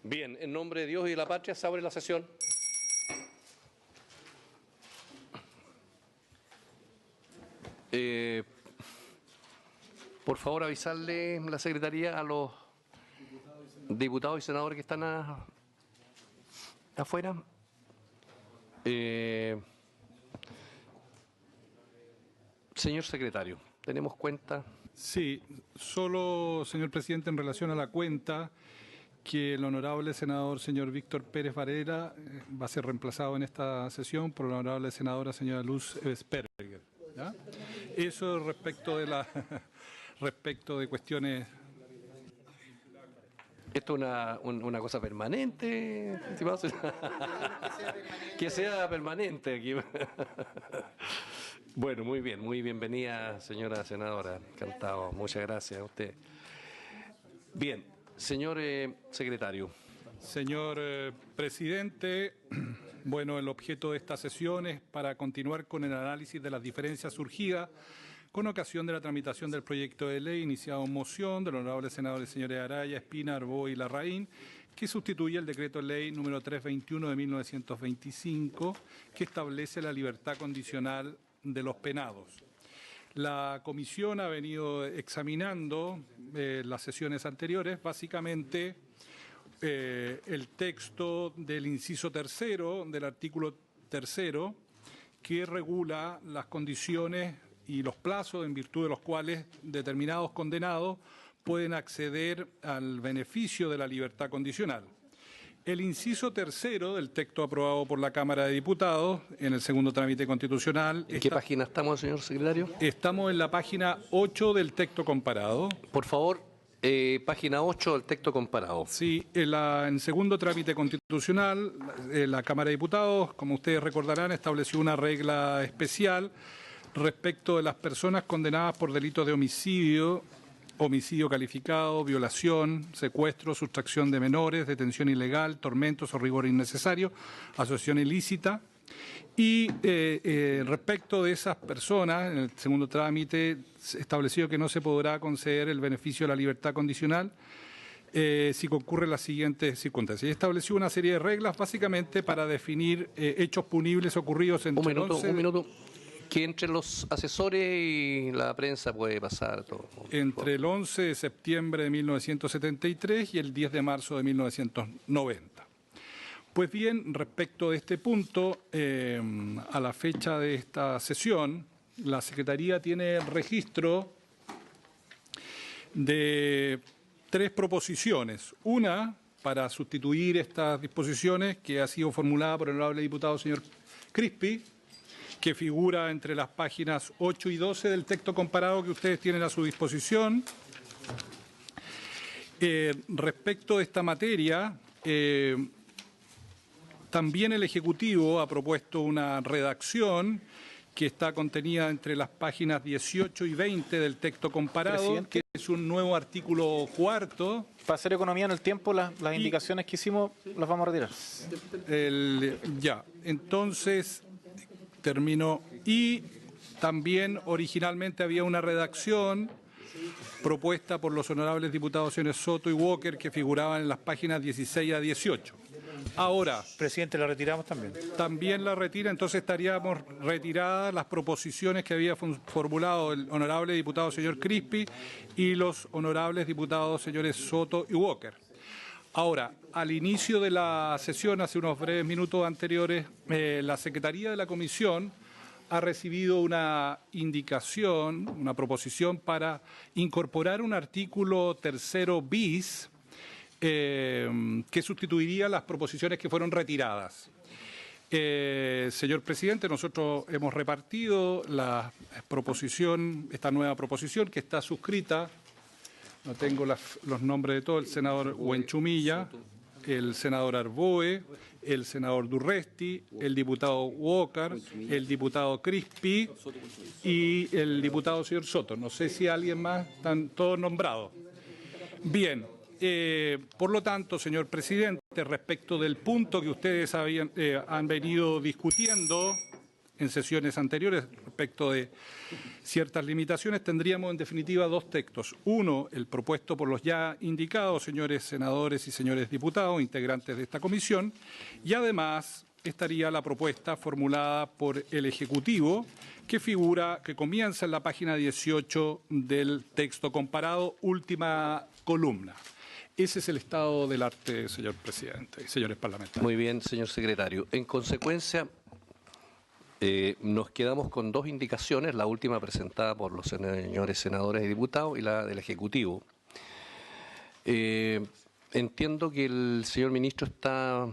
Bien, en nombre de Dios y de la patria se abre la sesión. Por favor, avisarle la Secretaría a los diputados y senadores que están afuera. Señor secretario, ¿tenemos cuenta? Sí, solo, señor presidente, en relación a la cuenta, que el honorable senador señor Víctor Pérez Varela va a ser reemplazado en esta sesión por la honorable senadora señora Luz Sperger. ¿Ya? Eso respecto de respecto de cuestiones. ¿Esto es una cosa permanente, estimado? Que sea permanente aquí. Bueno, muy bien, muy bienvenida, señora senadora. Encantado, muchas gracias a usted. Bien, señor secretario. Señor presidente, bueno, el objeto de esta sesión es para continuar con el análisis de las diferencias surgidas con ocasión de la tramitación del proyecto de ley iniciado en moción del honorable senadores señores Araya, Espina, Arbó y Larraín, que sustituye el decreto ley número 321 de 1925, que establece la libertad condicional de los penados. La comisión ha venido examinando las sesiones anteriores, básicamente el texto del inciso tercero del artículo tercero, que regula las condiciones y los plazos en virtud de los cuales determinados condenados pueden acceder al beneficio de la libertad condicional. El inciso tercero del texto aprobado por la Cámara de Diputados en el segundo trámite constitucional. ¿En qué página estamos, señor secretario? Estamos en la página 8 del texto comparado. Por favor, página 8 del texto comparado. Sí, en segundo trámite constitucional, la Cámara de Diputados, como ustedes recordarán, estableció una regla especial respecto de las personas condenadas por delitos de homicidio, homicidio calificado, violación, secuestro, sustracción de menores, detención ilegal, tormentos o rigor innecesario, asociación ilícita. Y respecto de esas personas, en el segundo trámite estableció que no se podrá conceder el beneficio de la libertad condicional si concurren las siguientes circunstancias. Y estableció una serie de reglas básicamente para definir hechos punibles ocurridos entre un minuto. Que entre los asesores y la prensa puede pasar todo. Entre el 11 de septiembre de 1973 y el 10 de marzo de 1990. Pues bien, respecto de este punto, a la fecha de esta sesión, la Secretaría tiene registro de 3 proposiciones. Una, para sustituir estas disposiciones, que ha sido formulada por el honorable diputado señor Crispi, que figura entre las páginas 8 y 12 del texto comparado que ustedes tienen a su disposición. Respecto de esta materia, también el Ejecutivo ha propuesto una redacción que está contenida entre las páginas 18 y 20 del texto comparado, Presidente, que es un nuevo artículo 4. para hacer economía en el tiempo, las indicaciones que hicimos las vamos a retirar. Entonces, terminó. Y también originalmente había una redacción propuesta por los honorables diputados señores Soto y Walker que figuraban en las páginas 16 a 18. Ahora, Presidente, la retiramos también. también la retira, entonces estaríamos retiradas las proposiciones que había formulado el honorable diputado señor Crispi y los honorables diputados señores Soto y Walker. Ahora, al inicio de la sesión, hace unos breves minutos anteriores, la Secretaría de la Comisión ha recibido una indicación, una proposición para incorporar un artículo tercero bis que sustituiría las proposiciones que fueron retiradas. Señor presidente, nosotros hemos repartido la proposición, esta nueva proposición que está suscrita. No tengo los nombres de todos, el senador Huenchumilla, el senador Arboe, el senador Durresti, el diputado Walker, el diputado Crispi y el diputado señor Soto. No sé si alguien más, están todos nombrados. Bien, por lo tanto, señor presidente, respecto del punto que ustedes han venido discutiendo, en sesiones anteriores respecto de ciertas limitaciones, tendríamos en definitiva dos textos. Uno, el propuesto por los ya indicados señores senadores y señores diputados, integrantes de esta comisión, y además estaría la propuesta formulada por el Ejecutivo, que comienza en la página 18 del texto comparado, última columna. Ese es el estado del arte, señor presidente y señores parlamentarios. Muy bien, señor secretario. En consecuencia, nos quedamos con dos indicaciones, la última presentada por los señores senadores y diputados y la del Ejecutivo. Entiendo que el señor ministro está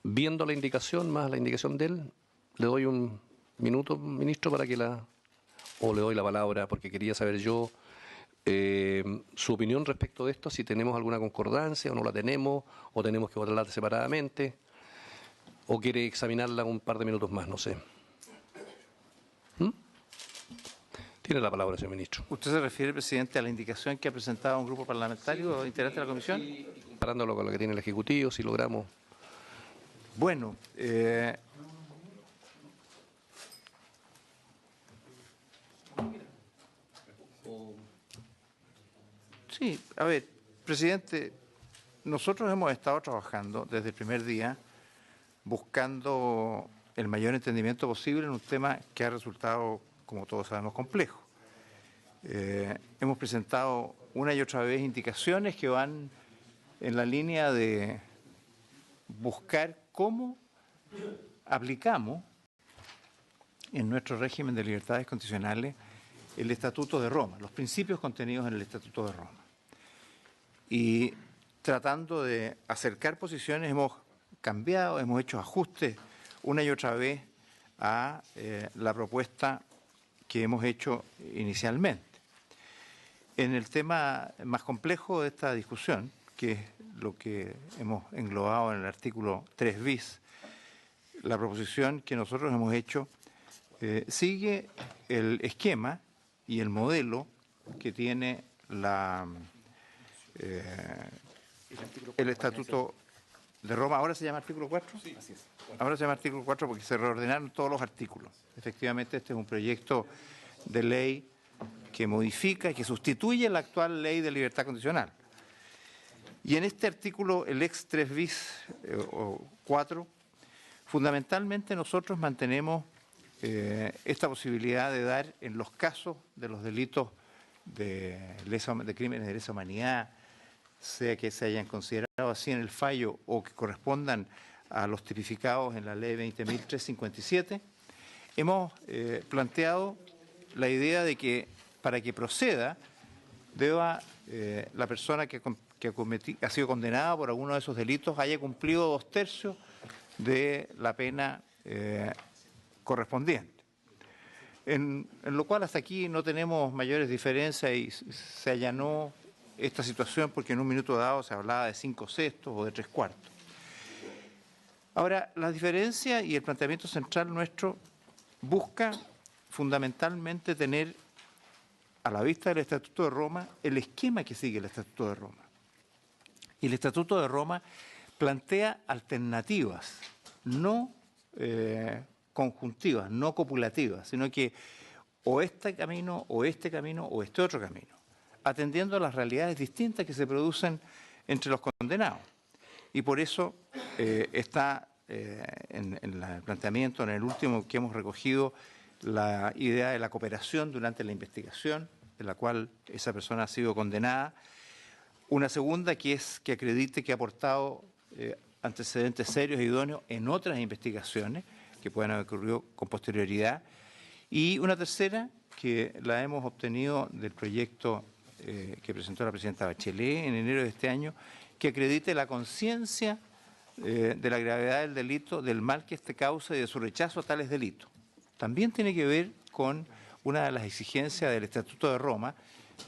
viendo la indicación, más la indicación de él. Le doy un minuto, ministro, para que o le doy la palabra, porque quería saber yo su opinión respecto de esto, si tenemos alguna concordancia o no la tenemos, o tenemos que votarla separadamente, o quiere examinarla un par de minutos más, no sé. Tiene la palabra, señor ministro. ¿Usted se refiere, presidente, a la indicación que ha presentado un grupo parlamentario o integrante de la comisión? Y comparándolo con lo que tiene el Ejecutivo, si logramos. Bueno, sí, a ver, presidente, nosotros hemos estado trabajando desde el primer día buscando el mayor entendimiento posible en un tema que ha resultado, como todos sabemos, complejo. Hemos presentado una y otra vez indicaciones que van en la línea de buscar cómo aplicamos en nuestro régimen de libertades constitucionales el Estatuto de Roma, los principios contenidos en el Estatuto de Roma. Y tratando de acercar posiciones hemos cambiado, hemos hecho ajustes una y otra vez a la propuesta que hemos hecho inicialmente. En el tema más complejo de esta discusión, que es lo que hemos englobado en el artículo 3 bis, la proposición que nosotros hemos hecho sigue el esquema y el modelo que tiene el Estatuto de Roma. ¿Ahora se llama artículo 4? Sí, así es. Ahora se llama artículo 4 porque se reordenaron todos los artículos. Efectivamente, este es un proyecto de ley que modifica y que sustituye la actual ley de libertad condicional. Y en este artículo, el ex 3 bis o 4, fundamentalmente nosotros mantenemos esta posibilidad de dar en los casos de los delitos de crímenes de lesa humanidad, sea que se hayan considerado así en el fallo o que correspondan a los tipificados en la ley 20.357, hemos planteado la idea de que para que proceda deba la persona que ha sido condenada por alguno de esos delitos haya cumplido 2/3 de la pena correspondiente. En lo cual hasta aquí no tenemos mayores diferencias y se allanó esta situación porque en un minuto dado se hablaba de 5/6 o de 3/4. Ahora, la diferencia y el planteamiento central nuestro busca fundamentalmente tener a la vista del Estatuto de Roma el esquema que sigue el Estatuto de Roma. Y el Estatuto de Roma plantea alternativas, no conjuntivas, no copulativas, sino que o este camino, o este camino, o este otro camino, atendiendo a las realidades distintas que se producen entre los condenados. Y por eso está en el planteamiento, en el último que hemos recogido, la idea de la cooperación durante la investigación, de la cual esa persona ha sido condenada. Una segunda que es que acredite que ha aportado antecedentes serios e idóneos en otras investigaciones que puedan haber ocurrido con posterioridad. Y una tercera que la hemos obtenido del proyecto que presentó la presidenta Bachelet en enero de este año, que acredite la conciencia de la gravedad del delito, del mal que este causa y de su rechazo a tales delitos. También tiene que ver con una de las exigencias del Estatuto de Roma,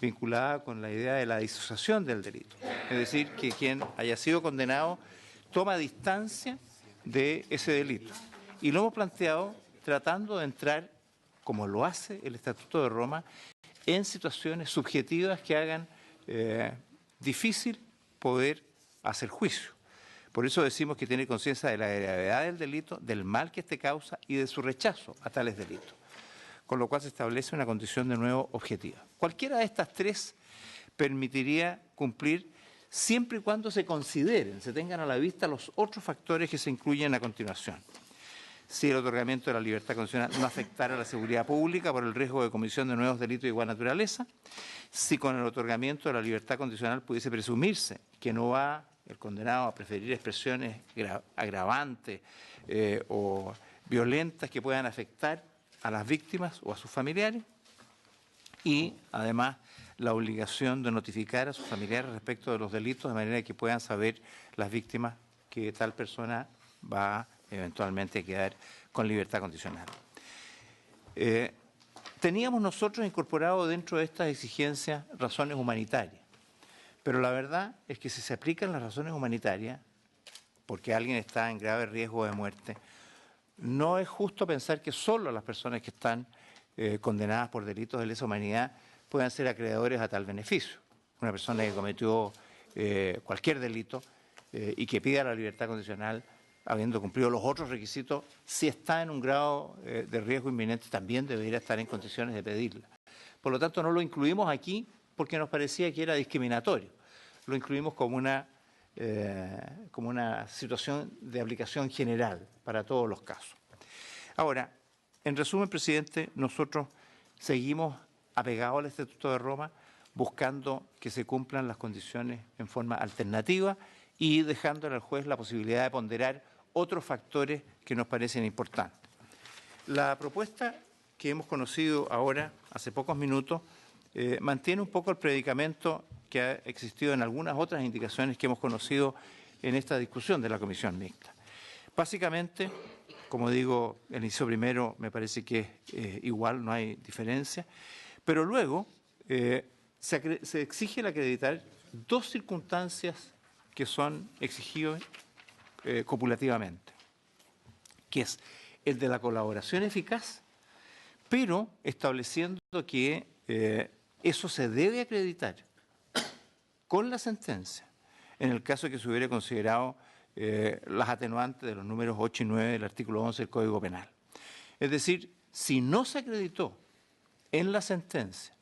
vinculada con la idea de la disociación del delito. Es decir, que quien haya sido condenado toma distancia de ese delito. Y lo hemos planteado tratando de entrar, como lo hace el Estatuto de Roma, en situaciones subjetivas que hagan difícil poder hacer juicio. Por eso decimos que tiene conciencia de la gravedad del delito, del mal que éste causa y de su rechazo a tales delitos, con lo cual se establece una condición de nuevo objetiva. Cualquiera de estas tres permitiría cumplir siempre y cuando se consideren, se tengan a la vista los otros factores que se incluyen a continuación. Si el otorgamiento de la libertad condicional no afectara a la seguridad pública por el riesgo de comisión de nuevos delitos de igual naturaleza, si con el otorgamiento de la libertad condicional pudiese presumirse que no va el condenado a preferir expresiones agravantes o violentas que puedan afectar a las víctimas o a sus familiares, y además la obligación de notificar a sus familiares respecto de los delitos de manera que puedan saber las víctimas que tal persona va eventualmente a quedar con libertad condicional. Teníamos nosotros incorporado dentro de estas exigencias razones humanitarias, pero la verdad es que si se aplican las razones humanitarias, porque alguien está en grave riesgo de muerte, no es justo pensar que solo las personas que están condenadas por delitos de lesa humanidad puedan ser acreedores a tal beneficio. Una persona que cometió cualquier delito y que pida la libertad condicional, habiendo cumplido los otros requisitos, si está en un grado de riesgo inminente, también debería estar en condiciones de pedirla. Por lo tanto, no lo incluimos aquí porque nos parecía que era discriminatorio. Lo incluimos como una situación de aplicación general para todos los casos. Ahora, en resumen, presidente, nosotros seguimos apegados al Estatuto de Roma, buscando que se cumplan las condiciones en forma alternativa y dejándole al juez la posibilidad de ponderar otros factores que nos parecen importantes. La propuesta que hemos conocido ahora, hace pocos minutos, mantiene un poco el predicamento que ha existido en algunas otras indicaciones que hemos conocido en esta discusión de la Comisión Mixta. Básicamente, como digo, el inciso primero me parece que es igual, no hay diferencia, pero luego se exige el acreditar dos circunstancias que son exigidas copulativamente, que es el de la colaboración eficaz, pero estableciendo que eso se debe acreditar con la sentencia, en el caso de que se hubiera considerado las atenuantes de los números 8 y 9 del artículo 11 del Código Penal. Es decir, si no se acreditó en la sentencia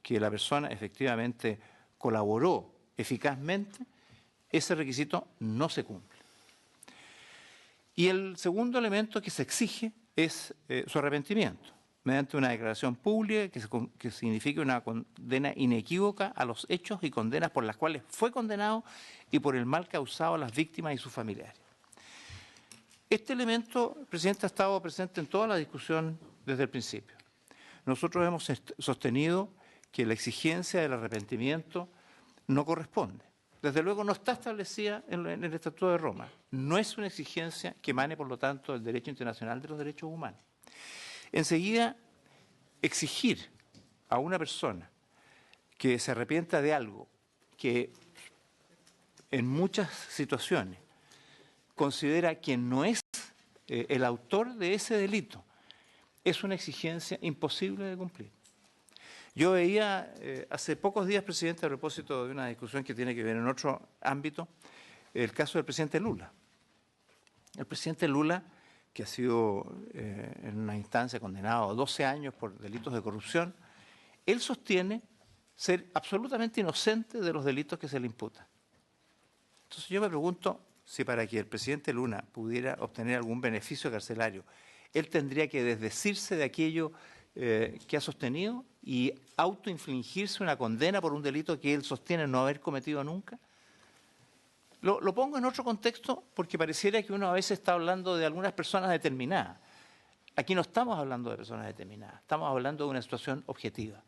que la persona efectivamente colaboró eficazmente, ese requisito no se cumple. Y el segundo elemento que se exige es su arrepentimiento, mediante una declaración pública que signifique una condena inequívoca a los hechos y condenas por las cuales fue condenado y por el mal causado a las víctimas y sus familiares. Este elemento, presidente, ha estado presente en toda la discusión desde el principio. Nosotros hemos sostenido que la exigencia del arrepentimiento no corresponde. Desde luego no está establecida en el Estatuto de Roma. No es una exigencia que emane, por lo tanto, del derecho internacional de los derechos humanos. Enseguida, exigir a una persona que se arrepienta de algo que en muchas situaciones considera que no es el autor de ese delito, es una exigencia imposible de cumplir. Yo veía hace pocos días, presidente, a propósito de una discusión que tiene que ver en otro ámbito, el caso del presidente Lula. El presidente Lula, que ha sido en una instancia condenado a 12 años por delitos de corrupción, él sostiene ser absolutamente inocente de los delitos que se le imputan. Entonces yo me pregunto si para que el presidente Lula pudiera obtener algún beneficio carcelario, él tendría que desdecirse de aquello que ha sostenido y autoinfligirse una condena por un delito que él sostiene no haber cometido nunca. Lo pongo en otro contexto porque pareciera que uno a veces está hablando de algunas personas determinadas. Aquí no estamos hablando de personas determinadas, estamos hablando de una situación objetiva.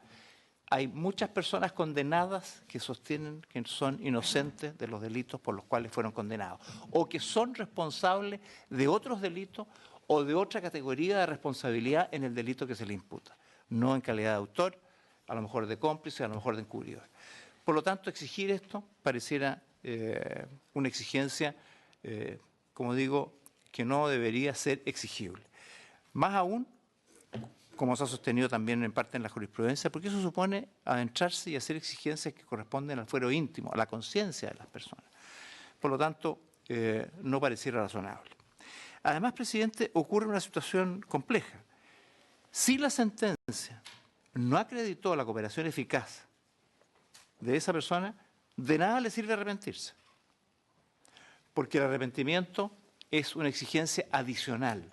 Hay muchas personas condenadas que sostienen que son inocentes de los delitos por los cuales fueron condenados o que son responsables de otros delitos o de otra categoría de responsabilidad en el delito que se le imputa, no en calidad de autor, a lo mejor de cómplice, a lo mejor de encubridor. Por lo tanto, exigir esto pareciera una exigencia, como digo, que no debería ser exigible. Más aún, como se ha sostenido también en parte en la jurisprudencia, porque eso supone adentrarse y hacer exigencias que corresponden al fuero íntimo, a la conciencia de las personas. Por lo tanto, no pareciera razonable. Además, presidente, ocurre una situación compleja. Si la sentencia no acreditó la cooperación eficaz de esa persona, de nada le sirve arrepentirse, porque el arrepentimiento es una exigencia adicional.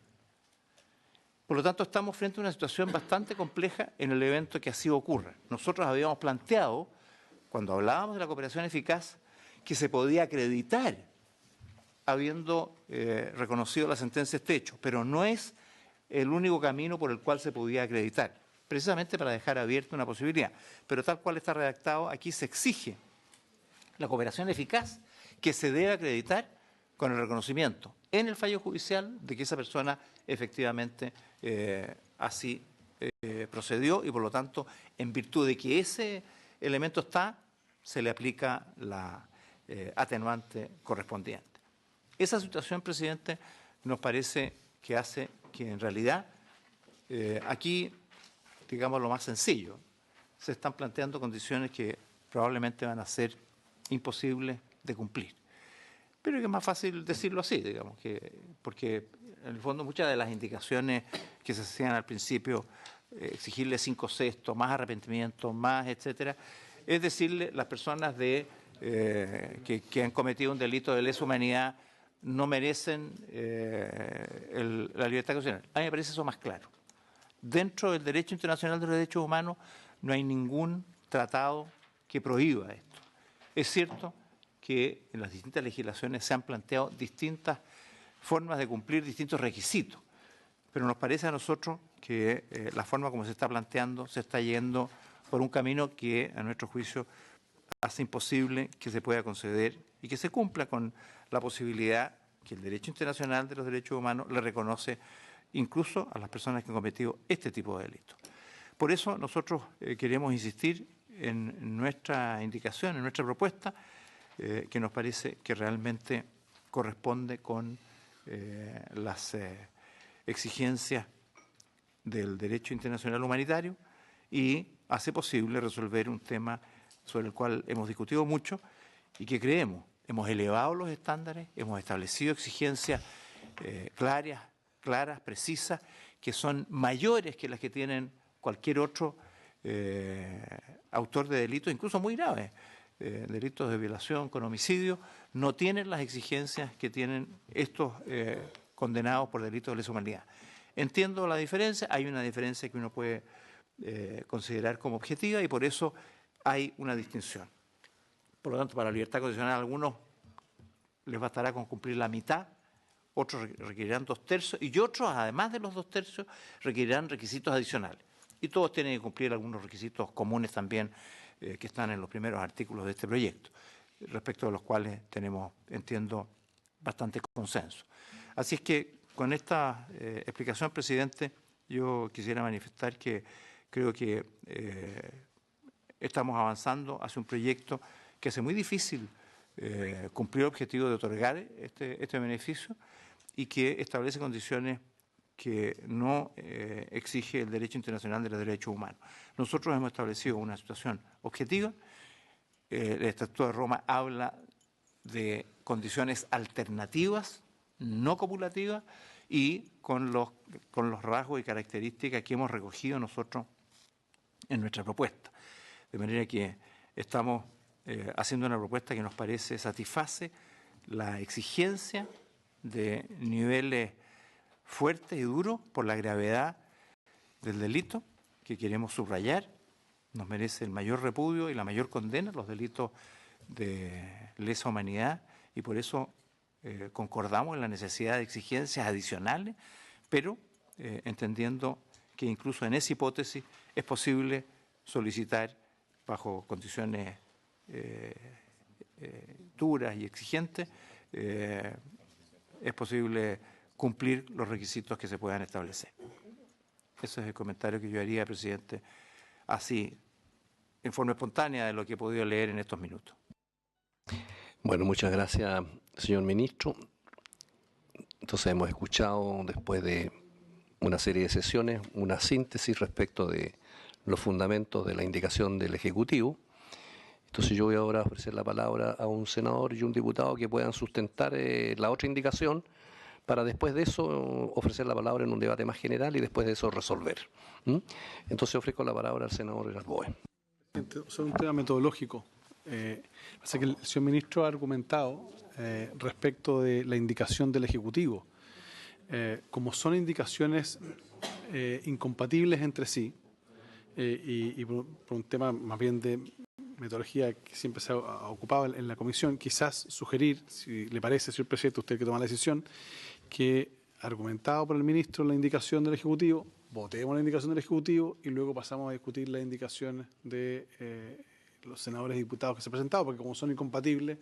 Por lo tanto, estamos frente a una situación bastante compleja en el evento que así ocurra. Nosotros habíamos planteado, cuando hablábamos de la cooperación eficaz, que se podía acreditar habiendo reconocido la sentencia este hecho, pero no es el único camino por el cual se podía acreditar, precisamente para dejar abierta una posibilidad. Pero tal cual está redactado, aquí se exige la cooperación eficaz que se debe acreditar con el reconocimiento en el fallo judicial de que esa persona efectivamente así procedió y por lo tanto, en virtud de que ese elemento está, se le aplica la atenuante correspondiente. Esa situación, presidente, nos parece que hace que en realidad aquí, digamos lo más sencillo, se están planteando condiciones que probablemente van a ser imposibles de cumplir. Pero que es más fácil decirlo así, digamos, porque en el fondo muchas de las indicaciones que se hacían al principio, exigirle 5/6, más arrepentimiento, más, etcétera, es decirle las personas que han cometido un delito de lesa humanidad no merecen la libertad condicional. A mí me parece eso más claro. Dentro del derecho internacional de los derechos humanos no hay ningún tratado que prohíba esto. Es cierto que en las distintas legislaciones se han planteado distintas formas de cumplir distintos requisitos, pero nos parece a nosotros que la forma como se está planteando se está yendo por un camino que, a nuestro juicio, hace imposible que se pueda conceder y que se cumpla con la posibilidad que el derecho internacional de los derechos humanos le reconoce incluso a las personas que han cometido este tipo de delitos. Por eso nosotros queremos insistir en nuestra indicación, en nuestra propuesta, que nos parece que realmente corresponde con las exigencias del derecho internacional humanitario y hace posible resolver un tema sobre el cual hemos discutido mucho y que creemos, hemos elevado los estándares, hemos establecido exigencias claras, precisas, que son mayores que las que tienen cualquier otro autor de delitos, incluso muy graves. Delitos de violación con homicidio, no tienen las exigencias que tienen estos condenados por delitos de lesa humanidad. Entiendo la diferencia, hay una diferencia que uno puede considerar como objetiva y por eso hay una distinción. Por lo tanto, para la libertad condicional a algunos les bastará con cumplir la mitad, otros requerirán 2/3 y otros, además de los 2/3, requerirán requisitos adicionales. Y todos tienen que cumplir algunos requisitos comunes también que están en los primeros artículos de este proyecto, respecto de los cuales tenemos, entiendo, bastante consenso. Así es que con esta explicación, presidente, yo quisiera manifestar que creo que estamos avanzando hacia un proyecto que hace muy difícil cumplir el objetivo de otorgar este beneficio y que establece condiciones que no exige el derecho internacional de los derechos humanos. Nosotros hemos establecido una situación objetiva. El Estatuto de Roma habla de condiciones alternativas, no copulativas, y con los rasgos y características que hemos recogido nosotros en nuestra propuesta. De manera que estamos haciendo una propuesta que nos parece satisface la exigencia de niveles fuertes y duros por la gravedad del delito que queremos subrayar. Nos merece el mayor repudio y la mayor condena los delitos de lesa humanidad y por eso concordamos en la necesidad de exigencias adicionales, pero entendiendo que incluso en esa hipótesis es posible solicitar bajo condiciones duras y exigentes, es posible cumplir los requisitos que se puedan establecer. Ese es el comentario que yo haría, presidente, así, en forma espontánea de lo que he podido leer en estos minutos. Bueno, muchas gracias, señor ministro. Entonces hemos escuchado, después de una serie de sesiones, una síntesis respecto de los fundamentos de la indicación del Ejecutivo. Entonces yo voy ahora a ofrecer la palabra a un senador y un diputado que puedan sustentar la otra indicación para después de eso ofrecer la palabra en un debate más general y después de eso resolver. Entonces ofrezco la palabra al senador Gerard Boe. Sobre un tema metodológico. Pasa que el señor ministro ha argumentado respecto de la indicación del Ejecutivo. Como son indicaciones incompatibles entre sí, y por un tema más bien de metodología que siempre se ha ocupado en la comisión, quizás sugerir, si le parece, señor presidente, usted que toma la decisión, que argumentado por el ministro la indicación del Ejecutivo, votemos la indicación del Ejecutivo y luego pasamos a discutir las indicaciones de los senadores y diputados que se han presentado, porque como son incompatibles,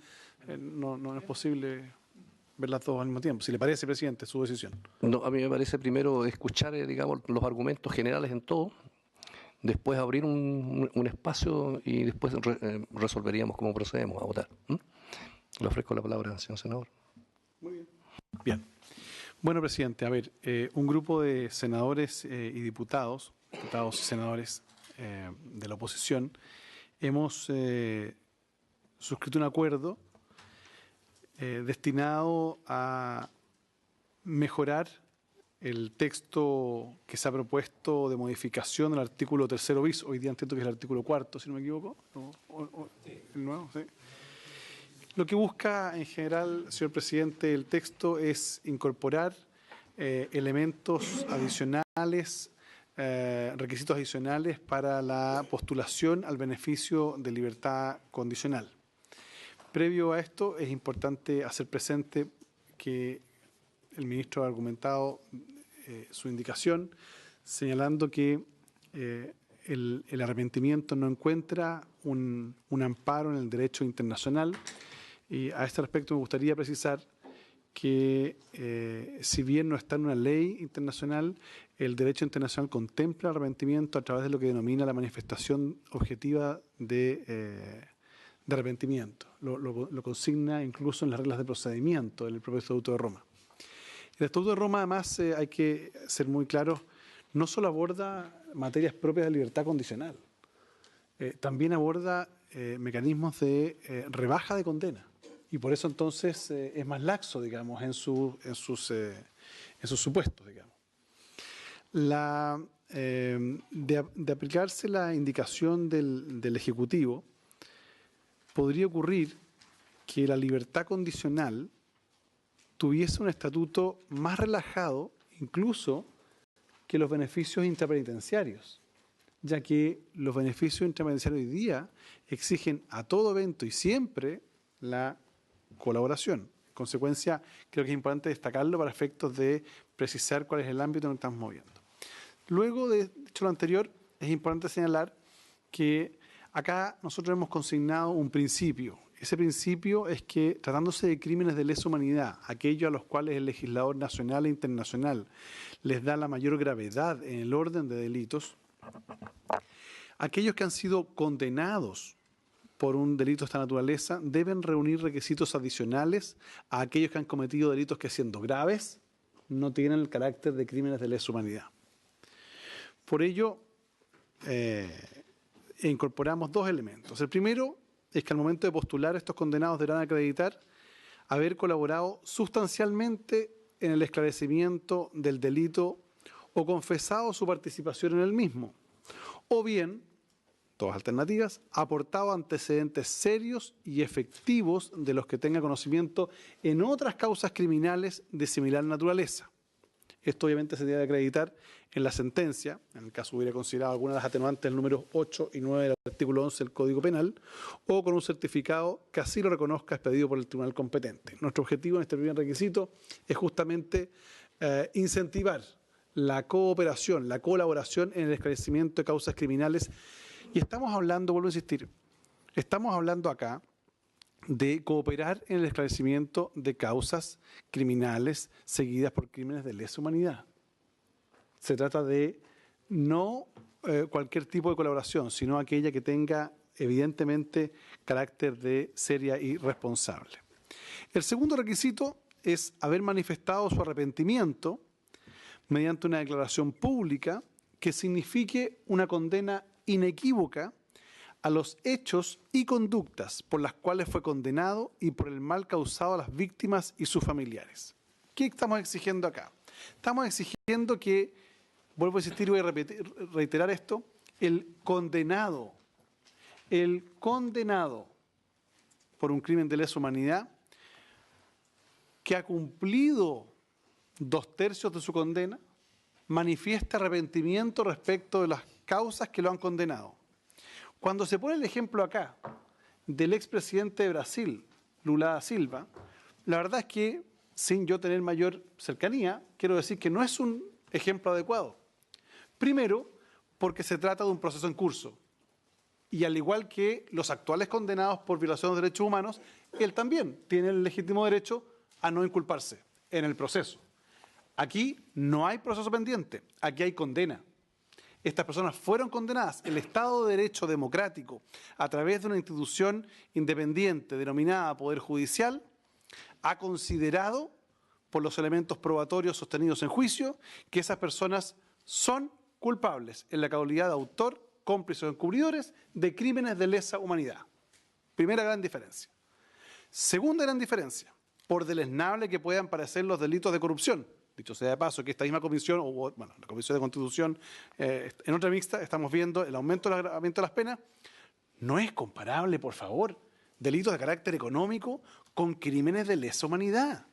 no es posible ver las dos al mismo tiempo. Si le parece, presidente, su decisión. No, a mí me parece primero escuchar, digamos, los argumentos generales en todo, después abrir un espacio y después resolveríamos cómo procedemos a votar. Le ofrezco la palabra al señor senador. Muy bien. Bien. Bueno, presidente, a ver, un grupo de senadores y diputados y senadores de la oposición, hemos suscrito un acuerdo destinado a mejorar el texto que se ha propuesto de modificación del artículo 3º bis, hoy día entiendo que es el artículo 4º, si no me equivoco, el nuevo, sí. Lo que busca en general, señor presidente, el texto es incorporar elementos adicionales, requisitos adicionales para la postulación al beneficio de libertad condicional. Previo a esto, es importante hacer presente que el ministro ha argumentado su indicación, señalando que el arrepentimiento no encuentra un amparo en el derecho internacional. Y a este respecto me gustaría precisar que si bien no está en una ley internacional, el derecho internacional contempla el arrepentimiento a través de lo que denomina la manifestación objetiva de arrepentimiento. Lo consigna incluso en las reglas de procedimiento del propio Estatuto de Roma. El Estatuto de Roma, además, hay que ser muy claros, no solo aborda materias propias de libertad condicional, también aborda mecanismos de rebaja de condena. Y por eso entonces es más laxo, digamos, en sus supuestos, digamos. De aplicarse la indicación del Ejecutivo, podría ocurrir que la libertad condicional tuviese un estatuto más relajado, incluso que los beneficios intrapenitenciarios, ya que los beneficios intrapenitenciarios hoy día exigen a todo evento y siempre la colaboración. En consecuencia, creo que es importante destacarlo para efectos de precisar cuál es el ámbito en el que estamos moviendo. Luego de dicho lo anterior, es importante señalar que acá nosotros hemos consignado un principio. Ese principio es que, tratándose de crímenes de lesa humanidad, aquellos a los cuales el legislador nacional e internacional les da la mayor gravedad en el orden de delitos, aquellos que han sido condenados por un delito de esta naturaleza deben reunir requisitos adicionales a aquellos que han cometido delitos que, siendo graves, no tienen el carácter de crímenes de lesa humanidad. Por ello, incorporamos dos elementos. El primero es que al momento de postular, estos condenados deberán acreditar haber colaborado sustancialmente en el esclarecimiento del delito o confesado su participación en el mismo, o bien, todas alternativas, aportado antecedentes serios y efectivos de los que tenga conocimiento en otras causas criminales de similar naturaleza. Esto obviamente se debe acreditar en la sentencia, en el caso hubiera considerado alguna de las atenuantes del número 8 y 9 del artículo 11 del Código Penal, o con un certificado que así lo reconozca expedido por el tribunal competente. Nuestro objetivo en este primer requisito es justamente incentivar la cooperación, la colaboración en el esclarecimiento de causas criminales. Y estamos hablando, vuelvo a insistir, estamos hablando acá de cooperar en el esclarecimiento de causas criminales seguidas por crímenes de lesa humanidad. Se trata de no cualquier tipo de colaboración, sino aquella que tenga evidentemente carácter de seria y responsable. El segundo requisito es haber manifestado su arrepentimiento mediante una declaración pública que signifique una condena inequívoca a los hechos y conductas por las cuales fue condenado y por el mal causado a las víctimas y sus familiares. ¿Qué estamos exigiendo acá? Estamos exigiendo que, vuelvo a insistir y voy a reiterar esto, el condenado por un crimen de lesa humanidad que ha cumplido 2/3 de su condena, manifiesta arrepentimiento respecto de las causas que lo han condenado. Cuando se pone el ejemplo acá del expresidente de Brasil, Lula da Silva, la verdad es que, sin yo tener mayor cercanía, quiero decir que no es un ejemplo adecuado. Primero, porque se trata de un proceso en curso. Y al igual que los actuales condenados por violación de derechos humanos, él también tiene el legítimo derecho a no inculparse en el proceso. Aquí no hay proceso pendiente, aquí hay condena. Estas personas fueron condenadas. El Estado de Derecho democrático, a través de una institución independiente denominada Poder Judicial, ha considerado, por los elementos probatorios sostenidos en juicio, que esas personas son culpables en la calidad de autor, cómplices o encubridores de crímenes de lesa humanidad. Primera gran diferencia. Segunda gran diferencia, por deleznable que puedan parecer los delitos de corrupción. Dicho sea de paso, que esta misma comisión, la Comisión de Constitución, en otra mixta, estamos viendo el aumento del agravamiento de las penas. No es comparable, por favor, delitos de carácter económico con crímenes de lesa humanidad.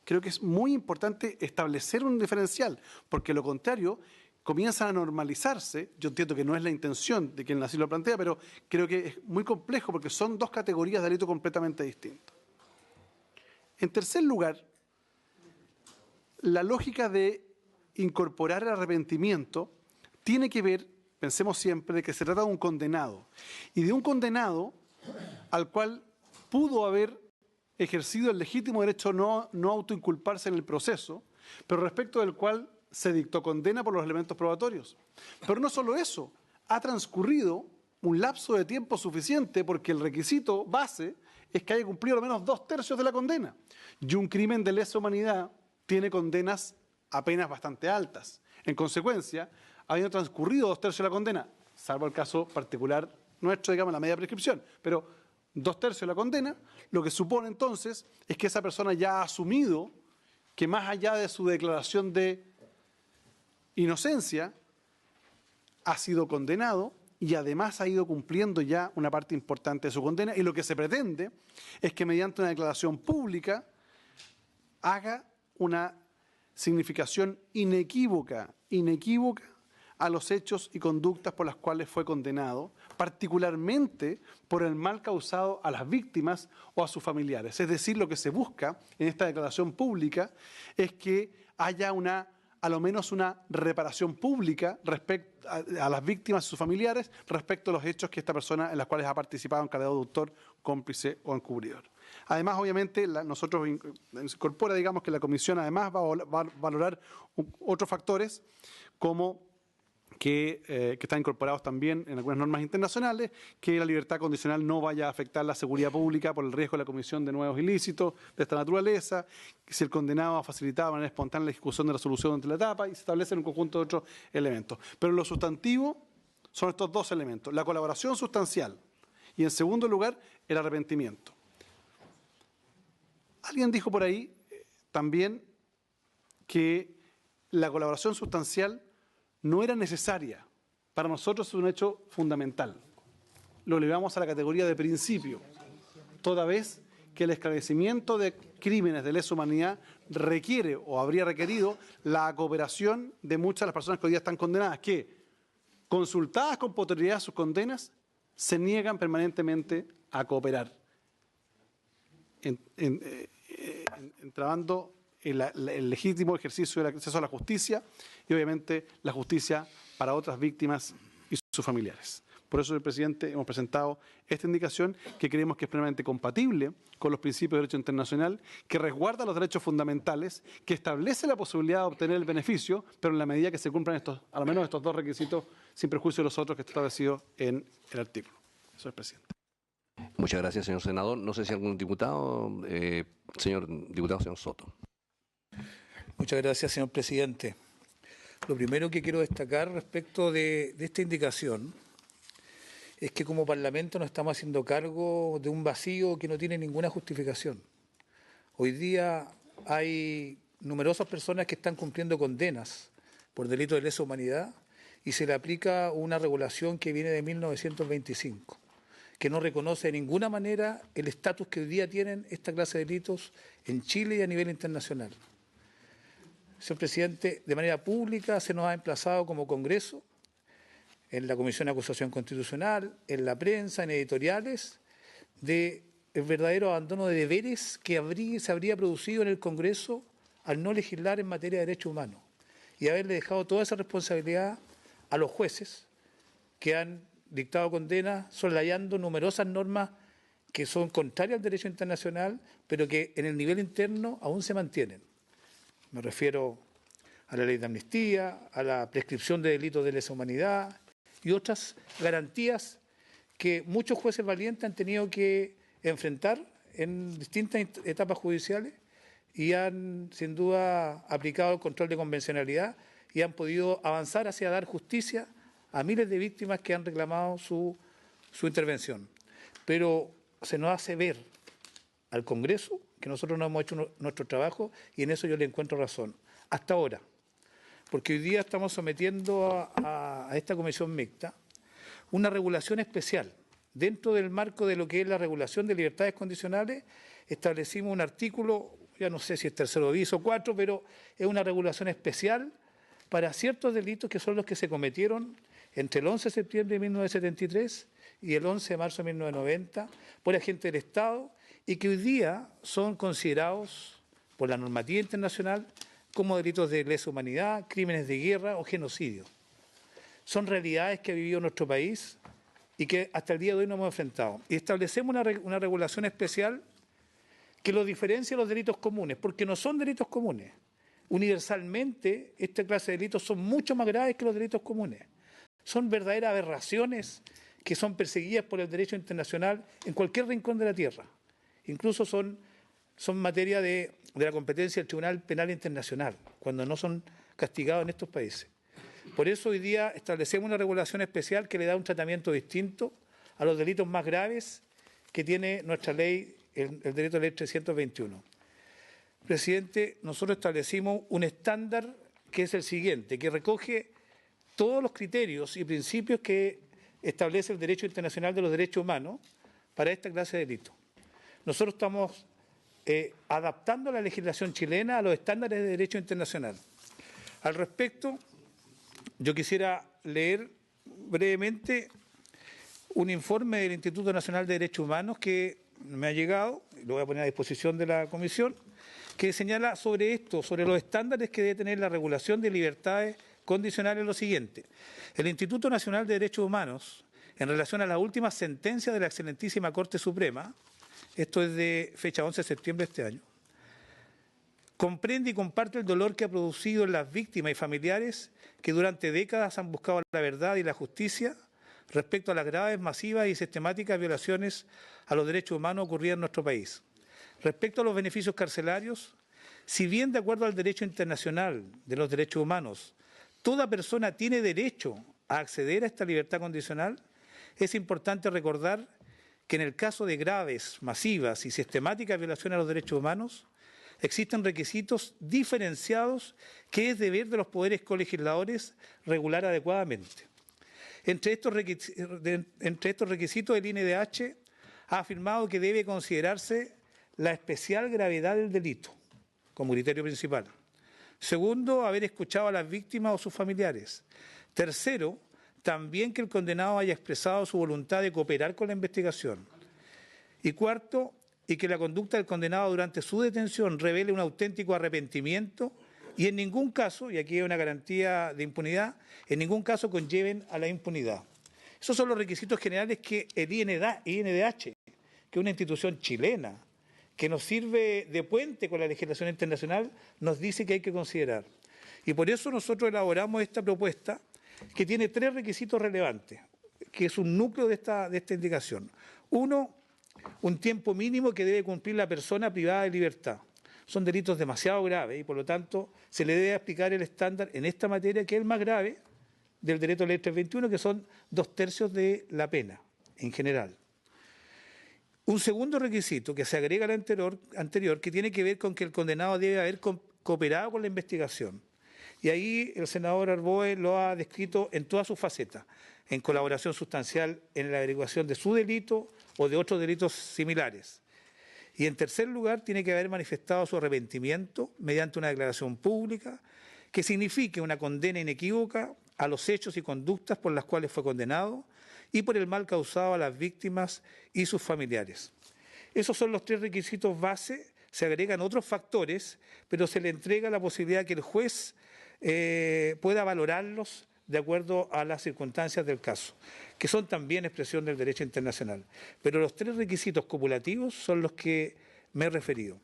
Creo que es muy importante establecer un diferencial, porque lo contrario comienzan a normalizarse. Yo entiendo que no es la intención de quien así lo plantea, pero creo que es muy complejo porque son dos categorías de delito completamente distintas. En tercer lugar, la lógica de incorporar el arrepentimiento tiene que ver, pensemos siempre, de que se trata de un condenado. Y de un condenado al cual pudo haber ejercido el legítimo derecho a no autoinculparse en el proceso, pero respecto del cual se dictó condena por los elementos probatorios. Pero no solo eso, ha transcurrido un lapso de tiempo suficiente porque el requisito base es que haya cumplido al menos 2/3 de la condena. Y un crimen de lesa humanidad tiene condenas apenas bastante altas. En consecuencia, habiendo transcurrido 2/3 de la condena, salvo el caso particular nuestro, digamos, la media prescripción, pero 2/3 de la condena, lo que supone entonces es que esa persona ya ha asumido que más allá de su declaración de inocencia, ha sido condenado y además ha ido cumpliendo ya una parte importante de su condena, y lo que se pretende es que mediante una declaración pública haga una significación inequívoca a los hechos y conductas por las cuales fue condenado, particularmente por el mal causado a las víctimas o a sus familiares. Es decir, lo que se busca en esta declaración pública es que haya a lo menos una reparación pública respecto a las víctimas y sus familiares respecto a los hechos que esta persona en las cuales ha participado en calidad de autor, cómplice o encubridor. Además, obviamente, nosotros incorpora, digamos, que la comisión además va a valorar otros factores como que están incorporados también en algunas normas internacionales, que la libertad condicional no vaya a afectar la seguridad pública por el riesgo de la comisión de nuevos ilícitos de esta naturaleza, que si el condenado ha facilitado de manera espontánea la ejecución de la solución ante la etapa, y se establecen un conjunto de otros elementos. Pero lo sustantivo son estos dos elementos: la colaboración sustancial y, en segundo lugar, el arrepentimiento. Alguien dijo por ahí también que la colaboración sustancial no era necesaria. Para nosotros es un hecho fundamental. Lo elevamos a la categoría de principio, toda vez que el esclarecimiento de crímenes de lesa humanidad requiere o habría requerido la cooperación de muchas de las personas que hoy día están condenadas, que, consultadas con posterioridad sus condenas, se niegan permanentemente a cooperar, entrabando el legítimo ejercicio del acceso a la justicia y, obviamente, la justicia para otras víctimas y sus familiares. Por eso, el presidente, hemos presentado esta indicación que creemos que es plenamente compatible con los principios de derecho internacional, que resguarda los derechos fundamentales, que establece la posibilidad de obtener el beneficio, pero en la medida que se cumplan al menos estos dos requisitos, sin perjuicio de los otros que están establecidos en el artículo. Eso es, presidente. Muchas gracias, señor senador. No sé si algún diputado, señor Soto. Muchas gracias, señor presidente. Lo primero que quiero destacar respecto de esta indicación es que como Parlamento nos estamos haciendo cargo de un vacío que no tiene ninguna justificación. Hoy día hay numerosas personas que están cumpliendo condenas por delitos de lesa humanidad y se le aplica una regulación que viene de 1925, que no reconoce de ninguna manera el estatus que hoy día tienen esta clase de delitos en Chile y a nivel internacional. Señor presidente, de manera pública se nos ha emplazado como Congreso, en la Comisión de Acusación Constitucional, en la prensa, en editoriales, de el verdadero abandono de deberes que se habría producido en el Congreso al no legislar en materia de derechos humanos y haberle dejado toda esa responsabilidad a los jueces que han dictado condenas soslayando numerosas normas que son contrarias al derecho internacional, pero que en el nivel interno aún se mantienen. Me refiero a la ley de amnistía, a la prescripción de delitos de lesa humanidad y otras garantías que muchos jueces valientes han tenido que enfrentar en distintas etapas judiciales y han, sin duda, aplicado el control de convencionalidad y han podido avanzar hacia dar justicia a miles de víctimas que han reclamado su intervención. Pero se nos hace ver al Congreso que nosotros no hemos hecho nuestro trabajo y en eso yo le encuentro razón. Hasta ahora, porque hoy día estamos sometiendo a esta comisión mixta una regulación especial. Dentro del marco de lo que es la regulación de libertades condicionales, establecimos un artículo, ya no sé si es tercero bis o 4, pero es una regulación especial para ciertos delitos que son los que se cometieron entre el 11 de septiembre de 1973 y el 11 de marzo de 1990 por agentes del Estado y que hoy día son considerados por la normativa internacional como delitos de lesa humanidad, crímenes de guerra o genocidio. Son realidades que ha vivido nuestro país y que hasta el día de hoy no hemos enfrentado. Y establecemos una regulación especial que lo diferencia de los delitos comunes, porque no son delitos comunes. Universalmente, esta clase de delitos son mucho más graves que los delitos comunes. Son verdaderas aberraciones que son perseguidas por el derecho internacional en cualquier rincón de la tierra. Incluso son materia de la competencia del Tribunal Penal Internacional, cuando no son castigados en estos países. Por eso hoy día establecemos una regulación especial que le da un tratamiento distinto a los delitos más graves que tiene nuestra ley, el decreto de ley 321. Presidente, nosotros establecimos un estándar que es el siguiente, que recoge todos los criterios y principios que establece el derecho internacional de los derechos humanos para esta clase de delitos. Nosotros estamos adaptando la legislación chilena a los estándares de derecho internacional. Al respecto, yo quisiera leer brevemente un informe del Instituto Nacional de Derechos Humanos que me ha llegado, lo voy a poner a disposición de la comisión, que señala sobre esto, sobre los estándares que debe tener la regulación de libertades condicionales, lo siguiente. El Instituto Nacional de Derechos Humanos, en relación a la última sentencia de la excelentísima Corte Suprema, esto es de fecha 11 de septiembre de este año, comprende y comparte el dolor que ha producido en las víctimas y familiares que durante décadas han buscado la verdad y la justicia respecto a las graves, masivas y sistemáticas violaciones a los derechos humanos ocurridas en nuestro país. Respecto a los beneficios carcelarios, si bien de acuerdo al derecho internacional de los derechos humanos, toda persona tiene derecho a acceder a esta libertad condicional, es importante recordar que en el caso de graves, masivas y sistemáticas violaciones a los derechos humanos, existen requisitos diferenciados que es deber de los poderes colegisladores regular adecuadamente. Entre estos requisitos, el INDH ha afirmado que debe considerarse la especial gravedad del delito como criterio principal. Segundo, haber escuchado a las víctimas o sus familiares. Tercero, también que el condenado haya expresado su voluntad de cooperar con la investigación. Y cuarto, y que la conducta del condenado durante su detención revele un auténtico arrepentimiento y en ningún caso, y aquí hay una garantía de impunidad, en ningún caso conlleven a la impunidad. Esos son los requisitos generales que el INDH, que es una institución chilena, que nos sirve de puente con la legislación internacional, nos dice que hay que considerar. Y por eso nosotros elaboramos esta propuesta que tiene 3 requisitos relevantes, que es un núcleo de esta indicación. Uno, un tiempo mínimo que debe cumplir la persona privada de libertad. Son delitos demasiado graves y, por lo tanto, se le debe aplicar el estándar en esta materia, que es el más grave del decreto de ley 321, que son 2/3 de la pena. en general. Un segundo requisito que se agrega al anterior que tiene que ver con que el condenado debe haber cooperado con la investigación. Y ahí el senador Arboe lo ha descrito en todas sus facetas, en colaboración sustancial en la averiguación de su delito o de otros delitos similares. Y en tercer lugar, tiene que haber manifestado su arrepentimiento mediante una declaración pública que signifique una condena inequívoca a los hechos y conductas por las cuales fue condenado y por el mal causado a las víctimas y sus familiares. Esos son los tres requisitos base. Se agregan otros factores, pero se le entrega la posibilidad que el juez pueda valorarlos de acuerdo a las circunstancias del caso, que son también expresión del derecho internacional. Pero los tres requisitos cumulativos son los que me he referido.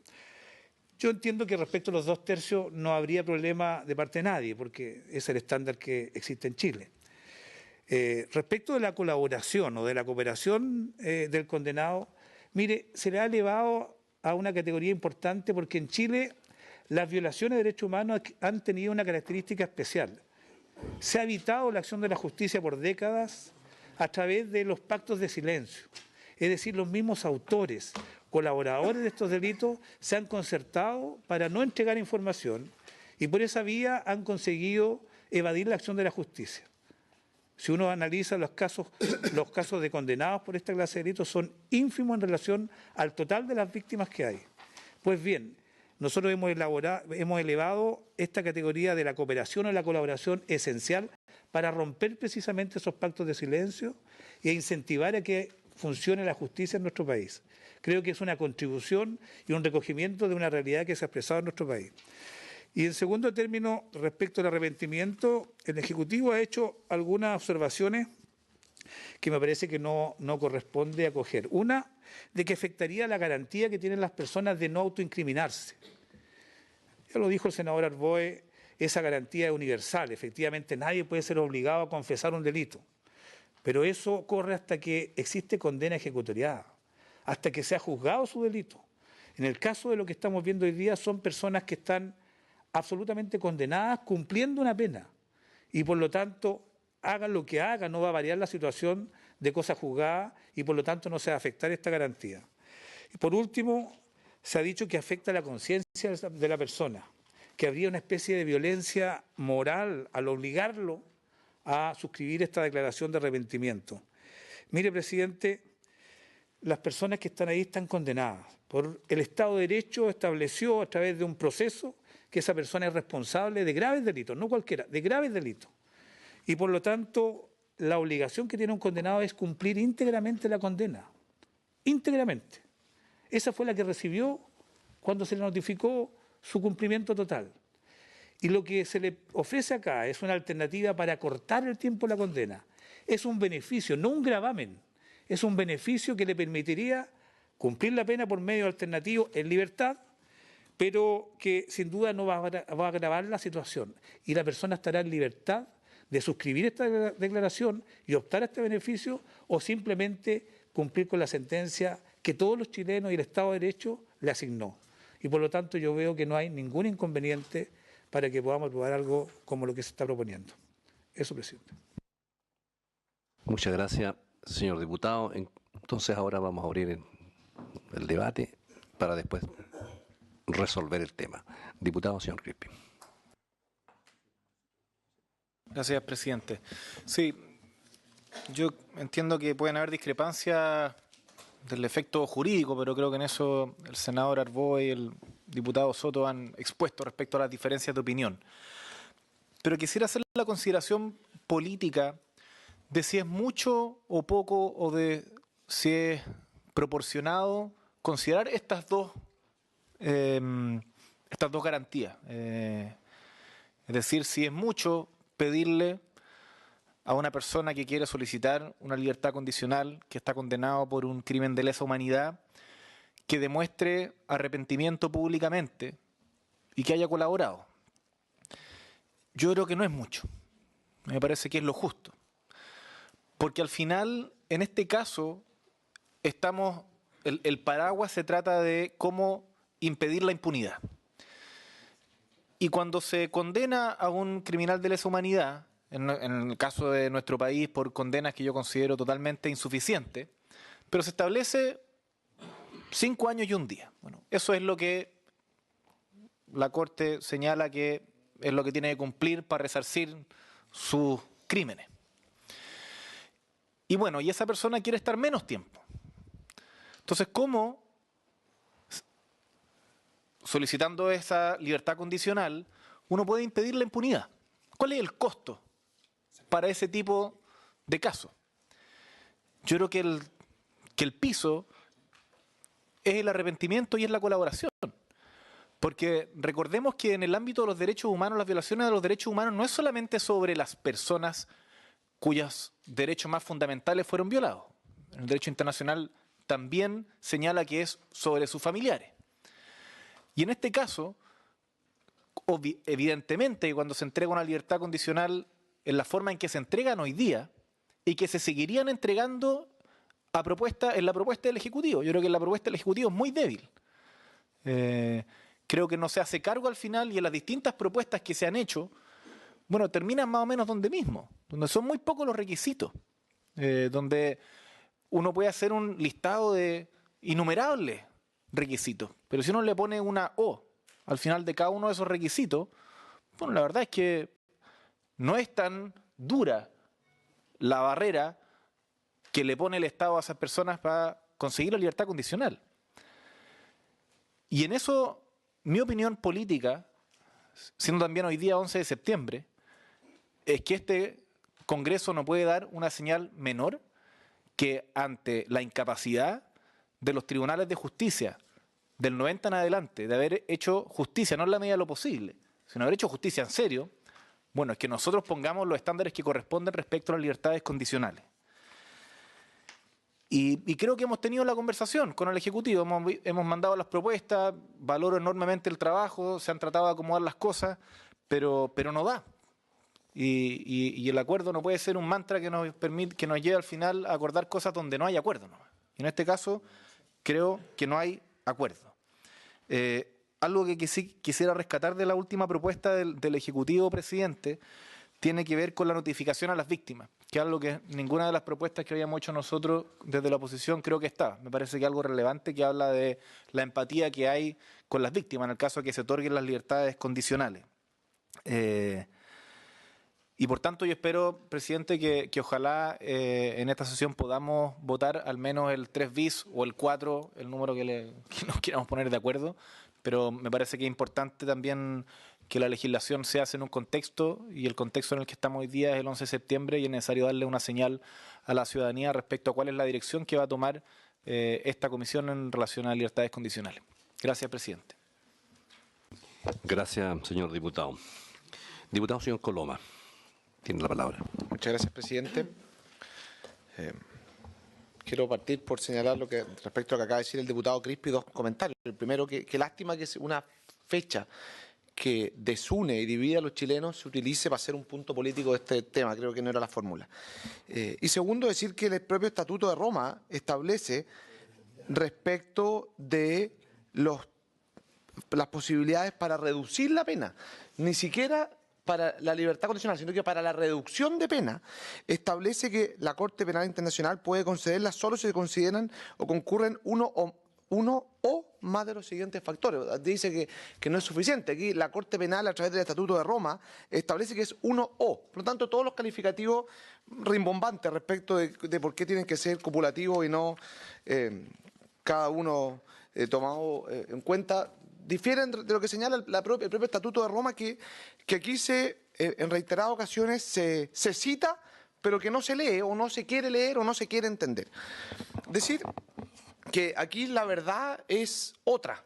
Yo entiendo que respecto a los 2/3 no habría problema de parte de nadie, porque es el estándar que existe en Chile. Respecto de la colaboración o de la cooperación del condenado, mire, se le ha elevado a una categoría importante porque en Chile las violaciones de derechos humanos han tenido una característica especial. Se ha evitado la acción de la justicia por décadas a través de los pactos de silencio. Es decir, los mismos autores, colaboradores de estos delitos, se han concertado para no entregar información y por esa vía han conseguido evadir la acción de la justicia. Si uno analiza los casos de condenados por esta clase de delitos son ínfimos en relación al total de las víctimas que hay. Pues bien, nosotros hemos elevado esta categoría de la cooperación o la colaboración esencial para romper precisamente esos pactos de silencio e incentivar a que funcione la justicia en nuestro país. Creo que es una contribución y un recogimiento de una realidad que se ha expresado en nuestro país. Y en segundo término, respecto al arrepentimiento, el Ejecutivo ha hecho algunas observaciones que me parece que no corresponde acoger. Una, de que afectaría la garantía que tienen las personas de no autoincriminarse. Ya lo dijo el senador Arboe, esa garantía es universal. Efectivamente, nadie puede ser obligado a confesar un delito. Pero eso ocurre hasta que existe condena ejecutoriada, hasta que se ha juzgado su delito. En el caso de lo que estamos viendo hoy día, son personas que están absolutamente condenadas cumpliendo una pena. Y por lo tanto, hagan lo que hagan, no va a variar la situación de cosa juzgada y por lo tanto no se va a afectar esta garantía. Y por último, se ha dicho que afecta la conciencia de la persona, que habría una especie de violencia moral al obligarlo a suscribir esta declaración de arrepentimiento. Mire, presidente, las personas que están ahí están condenadas. Por el Estado de Derecho estableció a través de un proceso que esa persona es responsable de graves delitos, no cualquiera, de graves delitos. Y por lo tanto, la obligación que tiene un condenado es cumplir íntegramente la condena. Íntegramente. Esa fue la que recibió cuando se le notificó su cumplimiento total. Y lo que se le ofrece acá es una alternativa para acortar el tiempo de la condena. Es un beneficio, no un gravamen. Es un beneficio que le permitiría cumplir la pena por medio alternativo en libertad, pero que sin duda no va a agravar la situación. Y la persona estará en libertad de suscribir esta declaración y optar a este beneficio o simplemente cumplir con la sentencia que todos los chilenos y el Estado de Derecho le asignó. Y por lo tanto yo veo que no hay ningún inconveniente para que podamos aprobar algo como lo que se está proponiendo. Eso, presidente. Muchas gracias, señor diputado. Entonces ahora vamos a abrir el debate para después resolver el tema. Diputado, señor Crispi. Gracias, presidente. Sí, yo entiendo que pueden haber discrepancias del efecto jurídico, pero creo que en eso el senador Arboe y el diputado Soto han expuesto respecto a las diferencias de opinión. Pero quisiera hacer la consideración política de si es mucho o poco o de si es proporcionado considerar estas dos garantías. Es decir, si es mucho pedirle a una persona que quiere solicitar una libertad condicional, que está condenado por un crimen de lesa humanidad, que demuestre arrepentimiento públicamente y que haya colaborado. Yo creo que no es mucho. Me parece que es lo justo. Porque al final, en este caso, el paraguas se trata de cómo impedir la impunidad. Y cuando se condena a un criminal de lesa humanidad, en el caso de nuestro país, por condenas que yo considero totalmente insuficientes, pero se establece 5 años y un día. Bueno, eso es lo que la Corte señala que es lo que tiene que cumplir para resarcir sus crímenes. Y bueno, y esa persona quiere estar menos tiempo. Entonces, ¿cómo, solicitando esa libertad condicional, uno puede impedir la impunidad? ¿Cuál es el costo para ese tipo de casos? Yo creo que el piso es el arrepentimiento y es la colaboración. Porque recordemos que en el ámbito de los derechos humanos, las violaciones de los derechos humanos no es solamente sobre las personas cuyos derechos más fundamentales fueron violados. El derecho internacional también señala que es sobre sus familiares. Y en este caso, evidentemente, cuando se entrega una libertad condicional en la forma en que se entregan hoy día y que se seguirían entregando en la propuesta del Ejecutivo. Yo creo que la propuesta del Ejecutivo es muy débil. Creo que no se hace cargo al final y en las distintas propuestas que se han hecho, bueno, terminan más o menos donde mismo, donde son muy pocos los requisitos, donde uno puede hacer un listado de innumerables requisitos, pero si uno le pone una O al final de cada uno de esos requisitos, bueno, la verdad es que no es tan dura la barrera que le pone el Estado a esas personas para conseguir la libertad condicional. Y en eso, mi opinión política, siendo también hoy día 11 de septiembre, es que este Congreso no puede dar una señal menor que ante la incapacidad de los tribunales de justicia del 90 en adelante, de haber hecho justicia, no en la medida de lo posible, sino haber hecho justicia en serio, bueno, es que nosotros pongamos los estándares que corresponden respecto a las libertades condicionales. Y creo que hemos tenido la conversación con el Ejecutivo, hemos mandado las propuestas, valoro enormemente el trabajo, se han tratado de acomodar las cosas, pero no da. Y el acuerdo no puede ser un mantra que nos lleve al final a acordar cosas donde no hay acuerdo. ¿No? En este caso, creo que no hay acuerdo. Algo que quisiera rescatar de la última propuesta del Ejecutivo, presidente, tiene que ver con la notificación a las víctimas, que es algo que ninguna de las propuestas que habíamos hecho nosotros desde la oposición creo que está. Me parece que es algo relevante que habla de la empatía que hay con las víctimas en el caso de que se otorguen las libertades condicionales. Y por tanto yo espero, presidente, que ojalá en esta sesión podamos votar al menos el 3 bis o el 4, el número que nos queramos poner de acuerdo, pero me parece que es importante también que la legislación se hace en un contexto y el contexto en el que estamos hoy día es el 11 de septiembre y es necesario darle una señal a la ciudadanía respecto a cuál es la dirección que va a tomar esta comisión en relación a libertades condicionales. Gracias, presidente. Gracias, señor diputado. Diputado, señor Coloma, tiene la palabra. Muchas gracias, presidente. Quiero partir por señalar respecto a lo que acaba de decir el diputado Crispi, dos comentarios. El primero, que lástima que una fecha que desune y divide a los chilenos se utilice para hacer un punto político de este tema. Creo que no era la fórmula. Y segundo, decir que el propio Estatuto de Roma establece respecto de las posibilidades para reducir la pena, ni siquiera para la libertad condicional, sino que para la reducción de pena, establece que la Corte Penal Internacional puede concederla solo si se consideran o concurren uno o más de los siguientes factores. Dice que no es suficiente. Aquí la Corte Penal, a través del Estatuto de Roma, establece que es uno o. Por lo tanto, todos los calificativos rimbombantes respecto de por qué tienen que ser copulativos y no cada uno tomado en cuenta, difieren de lo que señala el propio Estatuto de Roma, que aquí en reiteradas ocasiones se cita, pero que no se lee, o no se quiere leer, o no se quiere entender. Decir que aquí la verdad es otra.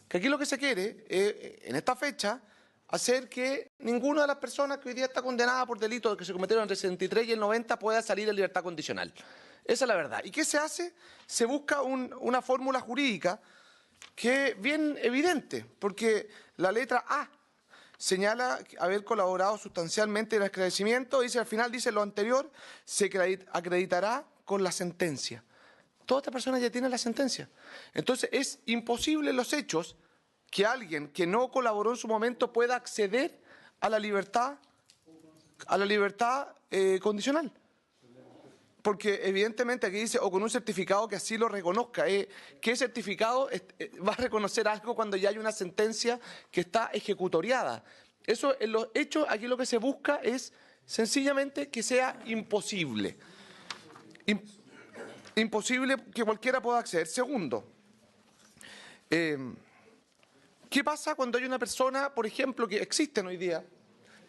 Que aquí lo que se quiere, en esta fecha, hacer que ninguna de las personas que hoy día está condenada por delitos que se cometieron entre el 63 y el 90 pueda salir en libertad condicional. Esa es la verdad. ¿Y qué se hace? Se busca una fórmula jurídica que es bien evidente, porque la letra A señala haber colaborado sustancialmente en el esclarecimiento, al final dice lo anterior, se acreditará con la sentencia. Toda esta persona ya tiene la sentencia. Entonces es imposible en los hechos que alguien que no colaboró en su momento pueda acceder a la libertad a la libertad condicional. Porque evidentemente aquí dice, o con un certificado que así lo reconozca. ¿Qué certificado va a reconocer algo cuando ya hay una sentencia que está ejecutoriada? Eso, en los hechos, aquí lo que se busca es sencillamente que sea imposible. Imposible que cualquiera pueda acceder. Segundo, ¿qué pasa cuando hay una persona, por ejemplo, que existen hoy día,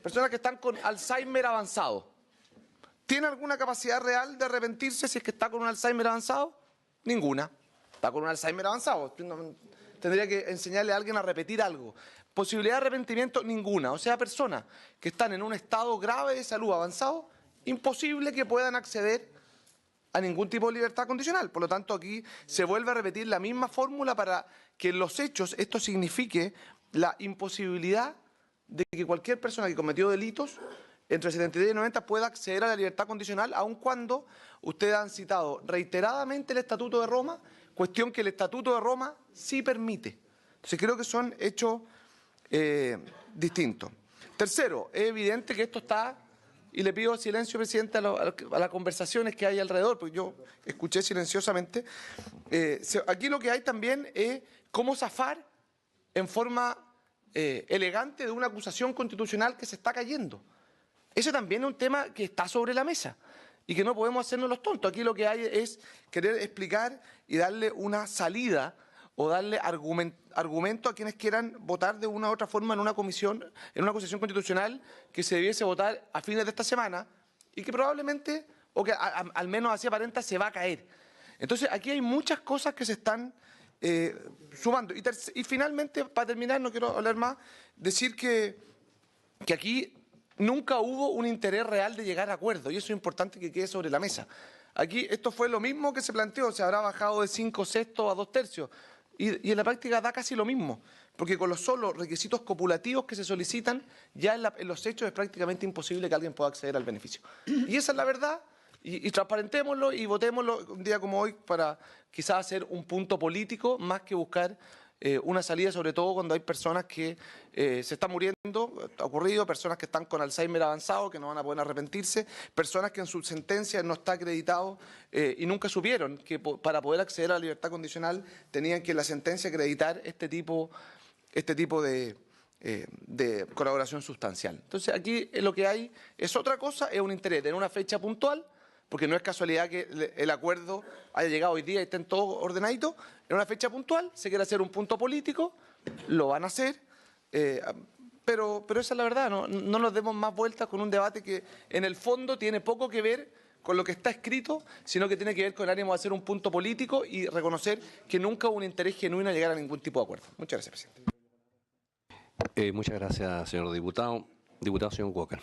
personas que están con Alzheimer avanzado? ¿Tiene alguna capacidad real de arrepentirse si es que está con un Alzheimer avanzado? Ninguna. Está con un Alzheimer avanzado. Tendría que enseñarle a alguien a repetir algo. Posibilidad de arrepentimiento, ninguna. O sea, personas que están en un estado grave de salud avanzado, imposible que puedan acceder a ningún tipo de libertad condicional. Por lo tanto, aquí se vuelve a repetir la misma fórmula para que en los hechos esto signifique la imposibilidad de que cualquier persona que cometió delitos entre 73 y 90 pueda acceder a la libertad condicional, aun cuando ustedes han citado reiteradamente el Estatuto de Roma, cuestión que el Estatuto de Roma sí permite. Entonces creo que son hechos distintos. Tercero, es evidente que esto está, y le pido silencio, presidente, a las conversaciones que hay alrededor, porque yo escuché silenciosamente. Aquí lo que hay también es cómo zafar en forma elegante de una acusación constitucional que se está cayendo. Ese también es un tema que está sobre la mesa y que no podemos hacernos los tontos. Aquí lo que hay es querer explicar y darle una salida o darle argumento a quienes quieran votar de una u otra forma en una comisión, en una acusación constitucional que se debiese votar a fines de esta semana y que probablemente, o que al menos así aparenta, se va a caer. Entonces, aquí hay muchas cosas que se están sumando. Y finalmente, para terminar, no quiero hablar más, decir que aquí nunca hubo un interés real de llegar a acuerdo, y eso es importante que quede sobre la mesa. Aquí esto fue lo mismo que se planteó, se habrá bajado de 5/6 a 2/3, y en la práctica da casi lo mismo, porque con los solos requisitos copulativos que se solicitan, ya en los hechos es prácticamente imposible que alguien pueda acceder al beneficio. Y esa es la verdad, y transparentémoslo y votémoslo un día como hoy para quizás hacer un punto político más que buscar una salida, sobre todo cuando hay personas que se están muriendo, ha ocurrido, personas que están con Alzheimer avanzado, que no van a poder arrepentirse, personas que en su sentencia no está acreditado y nunca supieron que para poder acceder a la libertad condicional tenían que en la sentencia acreditar este tipo de colaboración sustancial. Entonces aquí lo que hay es otra cosa, es un interés en una fecha puntual, porque no es casualidad que el acuerdo haya llegado hoy día y estén todos ordenaditos, en una fecha puntual, se quiere hacer un punto político, lo van a hacer, pero esa es la verdad, no nos demos más vueltas con un debate que en el fondo tiene poco que ver con lo que está escrito, sino que tiene que ver con el ánimo de hacer un punto político y reconocer que nunca hubo un interés genuino a llegar a ningún tipo de acuerdo. Muchas gracias, presidente. Muchas gracias, señor diputado. Diputado, señor Walker.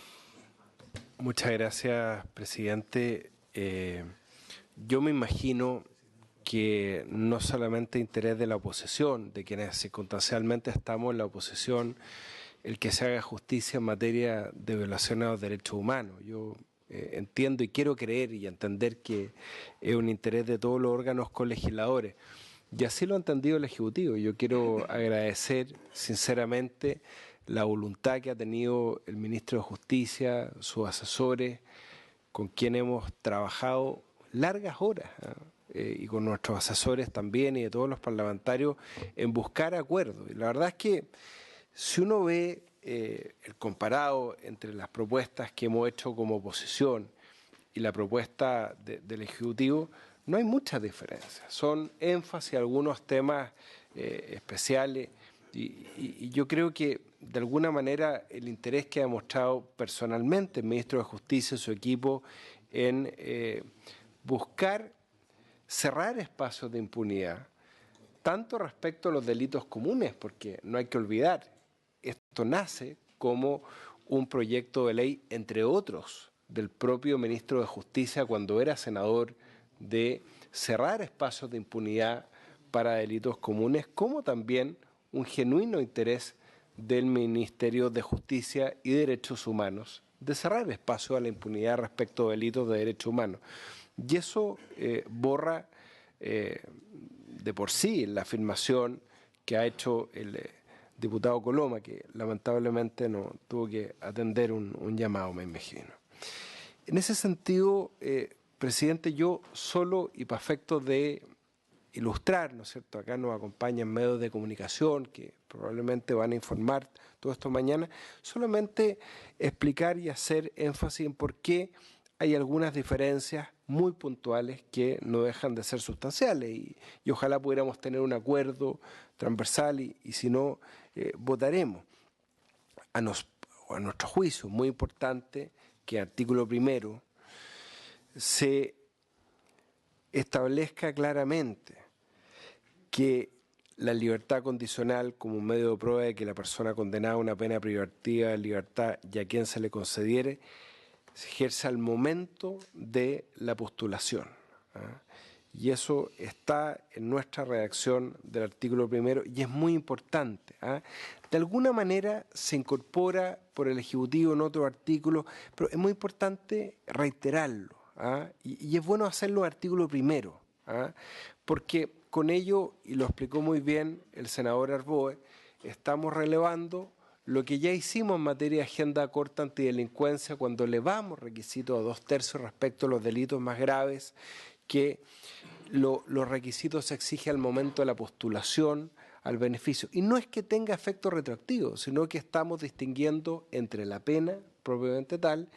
Muchas gracias, presidente. Yo me imagino que no solamente interés de la oposición, de quienes circunstancialmente estamos en la oposición, el que se haga justicia en materia de violación a los derechos humanos. Yo entiendo y quiero creer y entender que es un interés de todos los órganos colegisladores. Y así lo ha entendido el Ejecutivo. Yo quiero agradecer sinceramente la voluntad que ha tenido el ministro de Justicia, sus asesores, con quien hemos trabajado largas horas, y con nuestros asesores también y de todos los parlamentarios en buscar acuerdos. Y la verdad es que si uno ve el comparado entre las propuestas que hemos hecho como oposición y la propuesta del Ejecutivo, no hay mucha diferencia. Son énfasis algunos temas especiales y yo creo que de alguna manera el interés que ha demostrado personalmente el ministro de Justicia y su equipo en buscar cerrar espacios de impunidad, tanto respecto a los delitos comunes, porque no hay que olvidar, esto nace como un proyecto de ley, entre otros, del propio ministro de Justicia cuando era senador, de cerrar espacios de impunidad para delitos comunes, como también un genuino interés del Ministerio de Justicia y Derechos Humanos de cerrar espacio a la impunidad respecto a delitos de derechos humanos. Y eso borra de por sí la afirmación que ha hecho el diputado Coloma, que lamentablemente no tuvo que atender un llamado, me imagino. En ese sentido, presidente, yo solo y para efectos de ilustrar, ¿no es cierto? Acá nos acompañan medios de comunicación que probablemente van a informar todo esto mañana, solamente explicar y hacer énfasis en por qué hay algunas diferencias muy puntuales que no dejan de ser sustanciales y ojalá pudiéramos tener un acuerdo transversal y si no, votaremos. A nuestro juicio, muy importante que artículo primero se establezca claramente que la libertad condicional como un medio de prueba de que la persona condenada a una pena privativa de libertad y a quien se le concediere se ejerce al momento de la postulación. Y eso está en nuestra redacción del artículo primero y es muy importante. De alguna manera se incorpora por el Ejecutivo en otro artículo, pero es muy importante reiterarlo. Y es bueno hacerlo en artículo primero, porque con ello, y lo explicó muy bien el senador Arboe, estamos relevando lo que ya hicimos en materia de agenda corta antidelincuencia cuando elevamos requisitos a 2/3 respecto a los delitos más graves, que los requisitos se exigen al momento de la postulación al beneficio. Y no es que tenga efecto retroactivo, sino que estamos distinguiendo entre la pena propiamente tal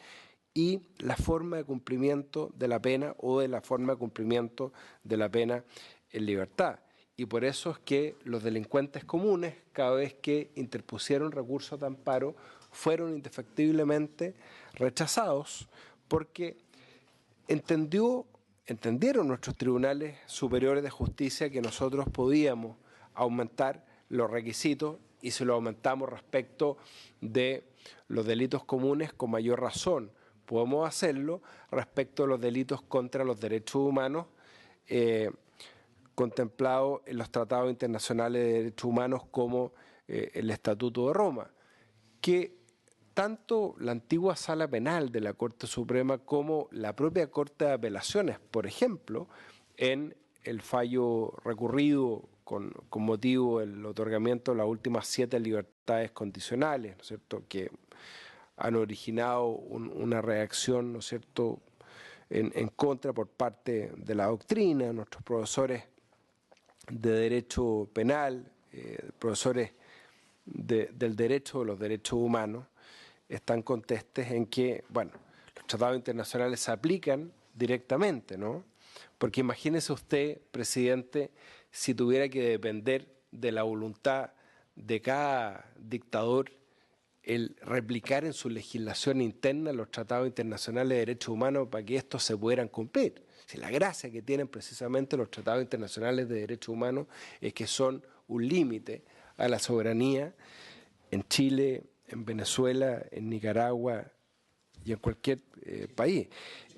y la forma de cumplimiento de la pena o de la forma de cumplimiento de la pena en libertad. Y por eso es que los delincuentes comunes, cada vez que interpusieron recursos de amparo, fueron indefectiblemente rechazados porque entendieron nuestros tribunales superiores de justicia que nosotros podíamos aumentar los requisitos y si lo aumentamos respecto de los delitos comunes con mayor razón. Podemos hacerlo respecto a los delitos contra los derechos humanos contemplados en los tratados internacionales de derechos humanos como el Estatuto de Roma, que tanto la antigua Sala Penal de la Corte Suprema como la propia Corte de Apelaciones, por ejemplo, en el fallo recurrido con motivo del otorgamiento de las últimas 7 libertades condicionales, ¿no es cierto?, que han originado una reacción, ¿no es cierto?, en contra por parte de la doctrina, nuestros profesores de derecho penal, profesores del derecho, de los derechos humanos, están contestes en que, bueno, los tratados internacionales se aplican directamente, ¿no? Porque imagínese usted, presidente, si tuviera que depender de la voluntad de cada dictador el replicar en su legislación interna los tratados internacionales de derechos humanos para que estos se pudieran cumplir. Si la gracia que tienen precisamente los tratados internacionales de derechos humanos es que son un límite a la soberanía en Chile, en Venezuela, en Nicaragua y en cualquier país,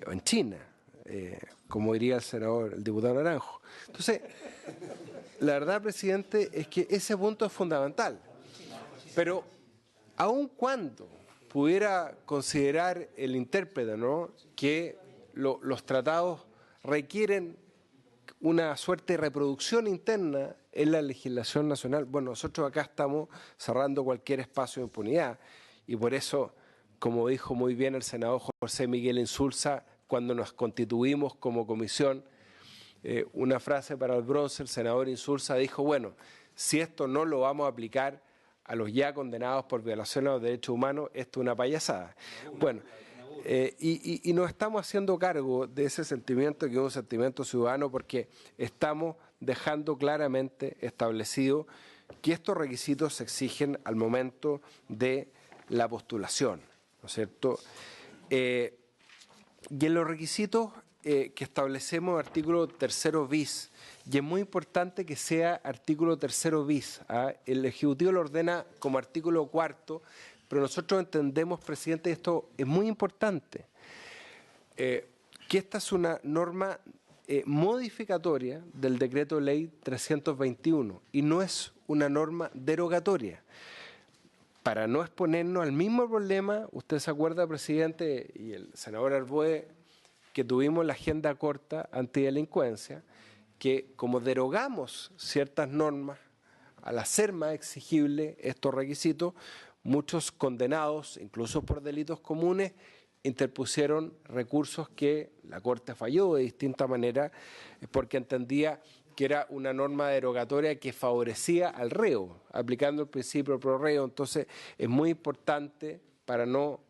o en China, como diría el diputado Naranjo. Entonces, la verdad, presidente, es que ese punto es fundamental, pero aun cuando pudiera considerar el intérprete, ¿no?, que los tratados requieren una suerte de reproducción interna en la legislación nacional, bueno, nosotros acá estamos cerrando cualquier espacio de impunidad y por eso, como dijo muy bien el senador José Miguel Insulza, cuando nos constituimos como comisión, una frase para el bronce, el senador Insulza dijo, bueno, si esto no lo vamos a aplicar a los ya condenados por violación a los derechos humanos, esto es una payasada. Bueno, y nos estamos haciendo cargo de ese sentimiento, que es un sentimiento ciudadano, porque estamos dejando claramente establecido que estos requisitos se exigen al momento de la postulación, ¿no es cierto? Y en los requisitos que establecemos en el artículo 3 bis, y es muy importante que sea artículo 3 bis, el Ejecutivo lo ordena como artículo 4, pero nosotros entendemos, presidente, esto es muy importante, que esta es una norma modificatoria del decreto ley 321 y no es una norma derogatoria. Para no exponernos al mismo problema, usted se acuerda, presidente, y el senador Arboe, que tuvimos la agenda corta antidelincuencia, que como derogamos ciertas normas al hacer más exigible estos requisitos, muchos condenados, incluso por delitos comunes, interpusieron recursos que la Corte falló de distinta manera porque entendía que era una norma derogatoria que favorecía al reo, aplicando el principio pro reo. Entonces, es muy importante para no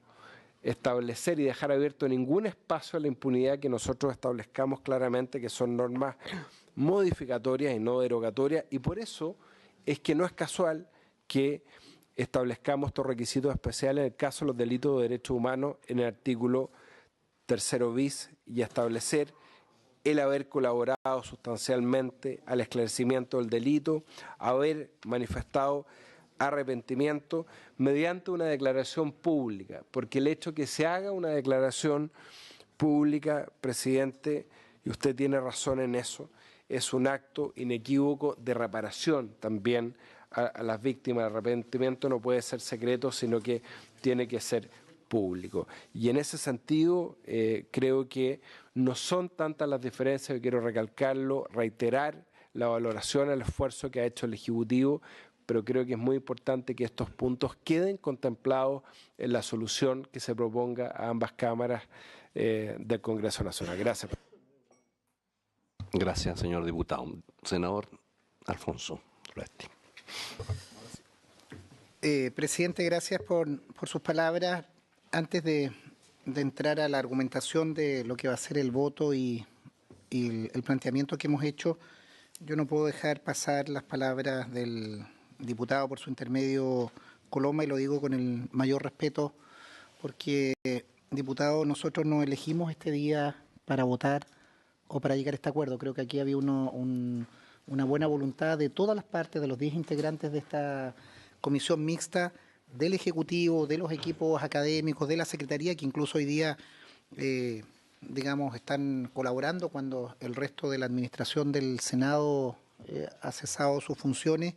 establecer y dejar abierto ningún espacio a la impunidad que nosotros establezcamos claramente que son normas modificatorias y no derogatorias, y por eso es que no es casual que establezcamos estos requisitos especiales en el caso de los delitos de derechos humanos en el artículo 3 bis y establecer el haber colaborado sustancialmente al esclarecimiento del delito, haber manifestado arrepentimiento mediante una declaración pública, porque el hecho que se haga una declaración pública, presidente, y usted tiene razón en eso, es un acto inequívoco de reparación también a las víctimas. El arrepentimiento no puede ser secreto, sino que tiene que ser público. Y en ese sentido, creo que no son tantas las diferencias, quiero recalcarlo, reiterar la valoración al esfuerzo que ha hecho el Ejecutivo, pero creo que es muy importante que estos puntos queden contemplados en la solución que se proponga a ambas cámaras del Congreso Nacional. Gracias. Gracias, señor diputado. Senador Alfonso Ruesti. Presidente, gracias por sus palabras. Antes de entrar a la argumentación de lo que va a ser el voto y el planteamiento que hemos hecho, yo no puedo dejar pasar las palabras del diputado por su intermedio Coloma, y lo digo con el mayor respeto, porque, diputado, nosotros no elegimos este día para votar o para llegar a este acuerdo. Creo que aquí había una buena voluntad de todas las partes, de los 10 integrantes de esta comisión mixta, del Ejecutivo, de los equipos académicos, de la Secretaría, que incluso hoy día, están colaborando cuando el resto de la administración del Senado ha cesado sus funciones.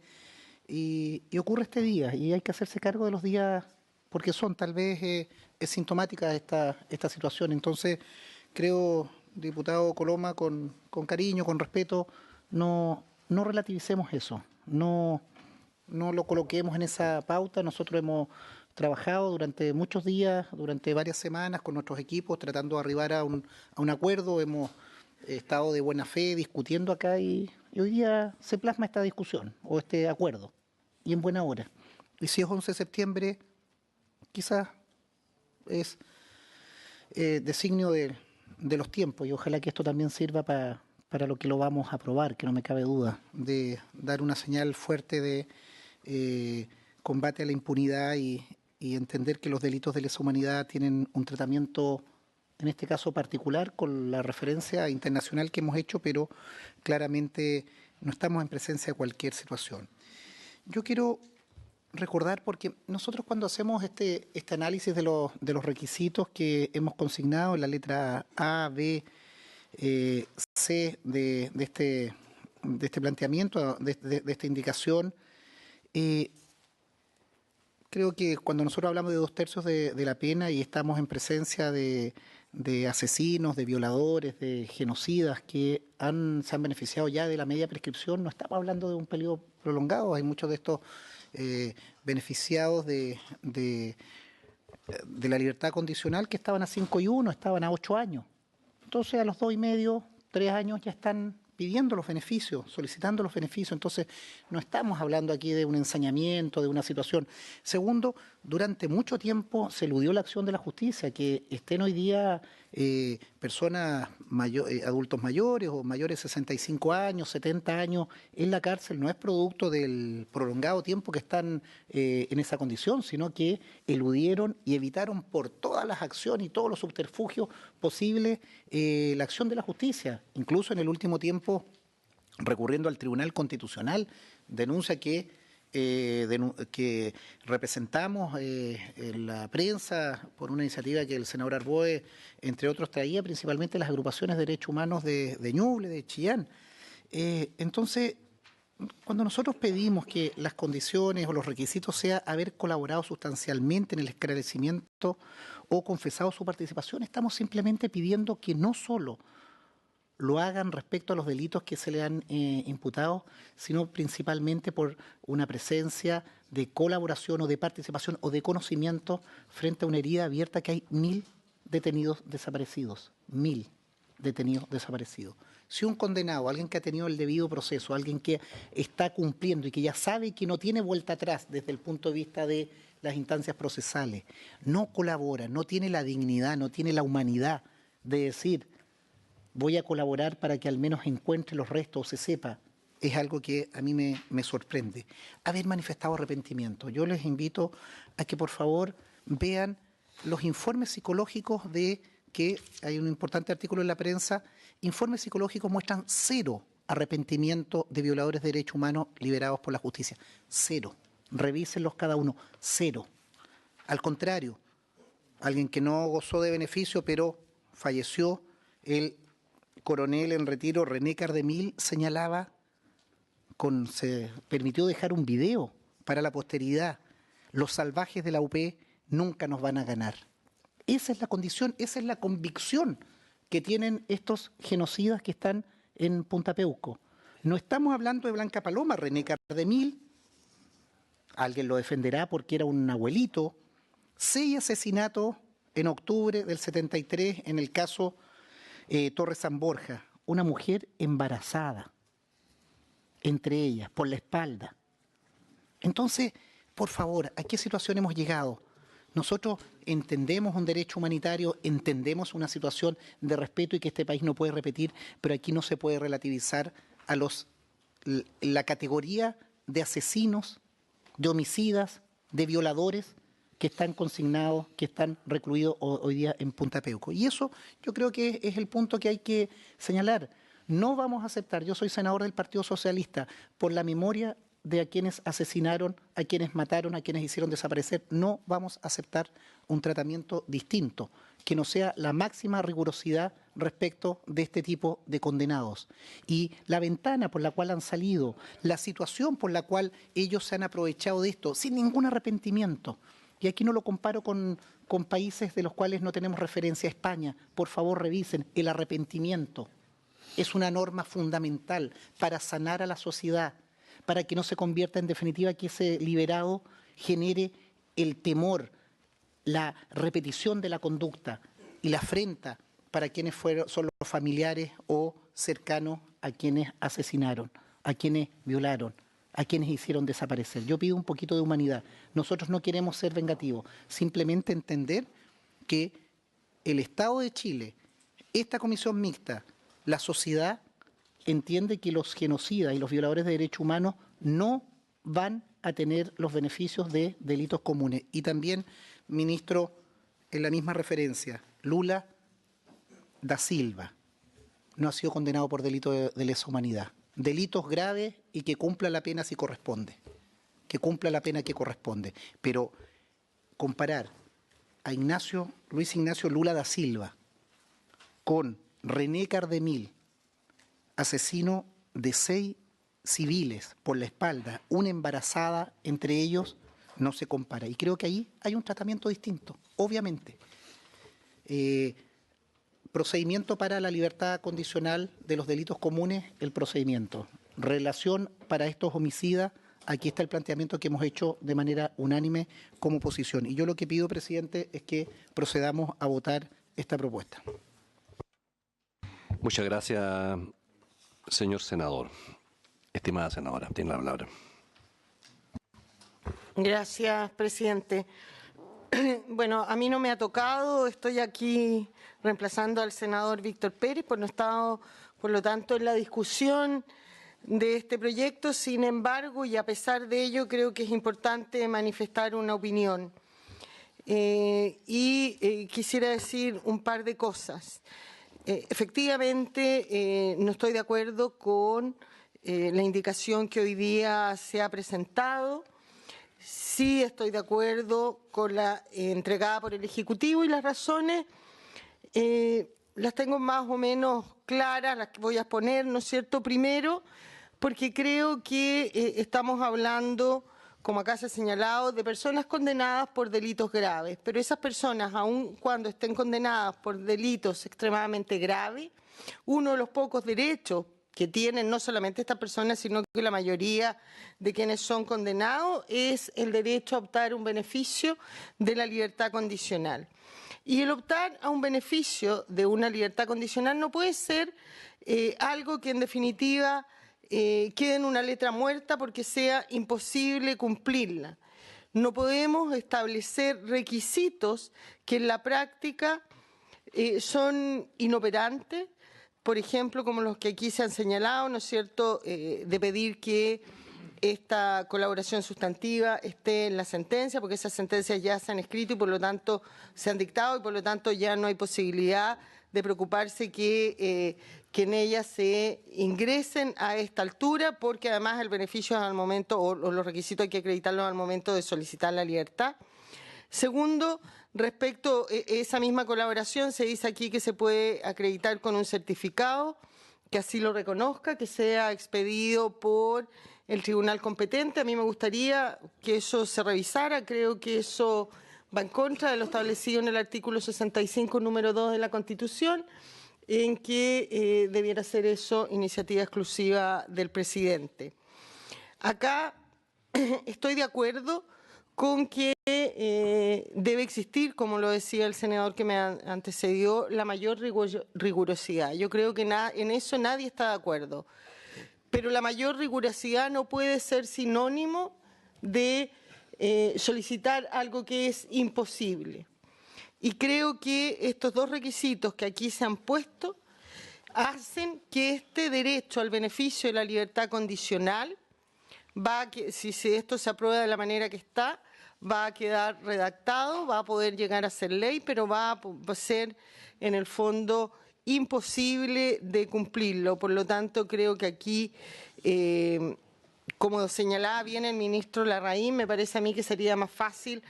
Y ocurre este día, y hay que hacerse cargo de los días, porque tal vez es sintomática esta situación. Entonces, creo, diputado Coloma, con cariño, con respeto, no relativicemos eso, no lo coloquemos en esa pauta. Nosotros hemos trabajado durante muchos días, durante varias semanas con nuestros equipos, tratando de arribar a un acuerdo. Hemos estado de buena fe discutiendo acá y hoy día se plasma esta discusión o este acuerdo, y en buena hora. Y si es 11 de septiembre, quizás es designio de los tiempos, y ojalá que esto también sirva para lo que lo vamos a aprobar, que no me cabe duda, de dar una señal fuerte de combate a la impunidad y entender que los delitos de lesa humanidad tienen un tratamiento, en este caso particular, con la referencia internacional que hemos hecho, pero claramente no estamos en presencia de cualquier situación. Yo quiero recordar, porque nosotros cuando hacemos este análisis de los requisitos que hemos consignado en la letra A, B, C de este planteamiento, de esta indicación, creo que cuando nosotros hablamos de 2/3 de la pena y estamos en presencia de asesinos, de violadores, de genocidas que se han beneficiado ya de la media prescripción, no estamos hablando de un periodo prolongado. Hay muchos de estos beneficiados de la libertad condicional que estaban a 5 y 1, estaban a 8 años. Entonces, a los 2 y medio, 3 años ya están pidiendo los beneficios, solicitando los beneficios. Entonces, no estamos hablando aquí de un ensañamiento, de una situación. Segundo, durante mucho tiempo se eludió la acción de la justicia. Que estén hoy día personas adultos mayores o mayores de 65 años, 70 años en la cárcel no es producto del prolongado tiempo que están en esa condición, sino que eludieron y evitaron por todas las acciones y todos los subterfugios posibles la acción de la justicia. Incluso en el último tiempo, recurriendo al Tribunal Constitucional, denuncia que representamos en la prensa por una iniciativa que el senador Arboe, entre otros, traía, principalmente las agrupaciones de derechos humanos de Ñuble, de Chillán. Entonces, cuando nosotros pedimos que las condiciones o los requisitos sea haber colaborado sustancialmente en el esclarecimiento o confesado su participación, estamos simplemente pidiendo que no solo lo hagan respecto a los delitos que se le han imputado, sino principalmente por una presencia de colaboración o de participación o de conocimiento frente a una herida abierta que hay 1000 detenidos desaparecidos. 1000 detenidos desaparecidos. Si un condenado, alguien que ha tenido el debido proceso, alguien que está cumpliendo y que ya sabe que no tiene vuelta atrás desde el punto de vista de las instancias procesales, no colabora, no tiene la dignidad, no tiene la humanidad de decir voy a colaborar para que al menos encuentre los restos o se sepa, es algo que a mí me sorprende. Haber manifestado arrepentimiento. Yo les invito a que por favor vean los informes psicológicos de que hay un importante artículo en la prensa, informes psicológicos muestran 0 arrepentimiento de violadores de derechos humanos liberados por la justicia. 0. Revísenlos cada uno. 0. Al contrario, alguien que no gozó de beneficio, pero falleció, el coronel en retiro René Cardemil señalaba, se permitió dejar un video para la posteridad. Los salvajes de la UP nunca nos van a ganar. Esa es la condición, esa es la convicción que tienen estos genocidas que están en Punta Peuco. No estamos hablando de Blanca Paloma, René Cardemil, alguien lo defenderá porque era un abuelito, 6 asesinatos en octubre del 73 en el caso Torres San Borja, una mujer embarazada, entre ellas, por la espalda. Entonces, por favor, ¿a qué situación hemos llegado? Nosotros entendemos un derecho humanitario, entendemos una situación de respeto y que este país no puede repetir, pero aquí no se puede relativizar a la categoría de asesinos, de homicidas, de violadores que están consignados, que están recluidos hoy día en Punta Peuco. Y eso yo creo que es el punto que hay que señalar. No vamos a aceptar, yo soy senador del Partido Socialista, por la memoria de a quienes asesinaron, a quienes mataron, a quienes hicieron desaparecer, no vamos a aceptar un tratamiento distinto, que no sea la máxima rigurosidad respecto de este tipo de condenados. Y la ventana por la cual han salido, la situación por la cual ellos se han aprovechado de esto, sin ningún arrepentimiento. Y aquí no lo comparo con países de los cuales no tenemos referencia. España, por favor revisen el arrepentimiento. Es una norma fundamental para sanar a la sociedad, para que no se convierta en definitiva que ese liberado genere el temor, la repetición de la conducta y la afrenta para quienes son los familiares o cercanos a quienes asesinaron, a quienes violaron, a quienes hicieron desaparecer. Yo pido un poquito de humanidad. Nosotros no queremos ser vengativos, simplemente entender que el Estado de Chile, esta comisión mixta, la sociedad entiende que los genocidas y los violadores de derechos humanos no van a tener los beneficios de delitos comunes. Y también, ministro, en la misma referencia, Lula da Silva no ha sido condenado por delito de lesa humanidad. Delitos graves y que cumpla la pena si corresponde. Que cumpla la pena que corresponde. Pero comparar a Luis Ignacio Lula da Silva con René Cardemil, asesino de 6 civiles por la espalda, una embarazada entre ellos, no se compara. Y creo que ahí hay un tratamiento distinto, obviamente. Procedimiento para la libertad condicional de los delitos comunes, el procedimiento. Relación para estos homicidas, aquí está el planteamiento que hemos hecho de manera unánime como oposición. Y yo lo que pido, presidente, es que procedamos a votar esta propuesta. Muchas gracias, señor senador. Estimada senadora, tiene la palabra. Gracias, presidente. Bueno, a mí no me ha tocado, estoy aquí reemplazando al senador Víctor Pérez, pues no he estado, por lo tanto, en la discusión de este proyecto. Sin embargo, y a pesar de ello, creo que es importante manifestar una opinión. Quisiera decir un par de cosas. Efectivamente, no estoy de acuerdo con la indicación que hoy día se ha presentado. Sí estoy de acuerdo con la entregada por el Ejecutivo y las razones las tengo más o menos claras, las que voy a exponer, ¿no es cierto? Primero, porque creo que estamos hablando como acá se ha señalado, de personas condenadas por delitos graves. Pero esas personas, aun cuando estén condenadas por delitos extremadamente graves, uno de los pocos derechos que tienen no solamente estas personas, sino que la mayoría de quienes son condenados, es el derecho a optar un beneficio de la libertad condicional. Y el optar a un beneficio de una libertad condicional no puede ser algo que en definitiva quede en una letra muerta porque sea imposible cumplirla. No podemos establecer requisitos que en la práctica son inoperantes, por ejemplo, como los que aquí se han señalado, ¿no es cierto?, de pedir que esta colaboración sustantiva esté en la sentencia, porque esas sentencias ya se han escrito y por lo tanto se han dictado y por lo tanto ya no hay posibilidad de preocuparse que en ellas se ingresen a esta altura, porque además el beneficio es al momento, o los requisitos hay que acreditarlos al momento de solicitar la libertad. Segundo, respecto a esa misma colaboración, se dice aquí que se puede acreditar con un certificado que así lo reconozca, que sea expedido por el tribunal competente. A mí me gustaría que eso se revisara. Creo que eso va en contra de lo establecido en el artículo 65, número 2 de la Constitución, en que debiera ser eso iniciativa exclusiva del presidente. Acá estoy de acuerdo con que debe existir, como lo decía el senador que me antecedió, la mayor rigurosidad. Yo creo que en eso nadie está de acuerdo. Pero la mayor rigurosidad no puede ser sinónimo de solicitar algo que es imposible. Y creo que estos dos requisitos que aquí se han puesto hacen que este derecho al beneficio de la libertad condicional si esto se aprueba de la manera que está, va a quedar redactado, va a poder llegar a ser ley, pero va a ser en el fondo imposible de cumplirlo. Por lo tanto, creo que aquí, como señalaba bien el ministro Larraín, me parece a mí que sería más fácil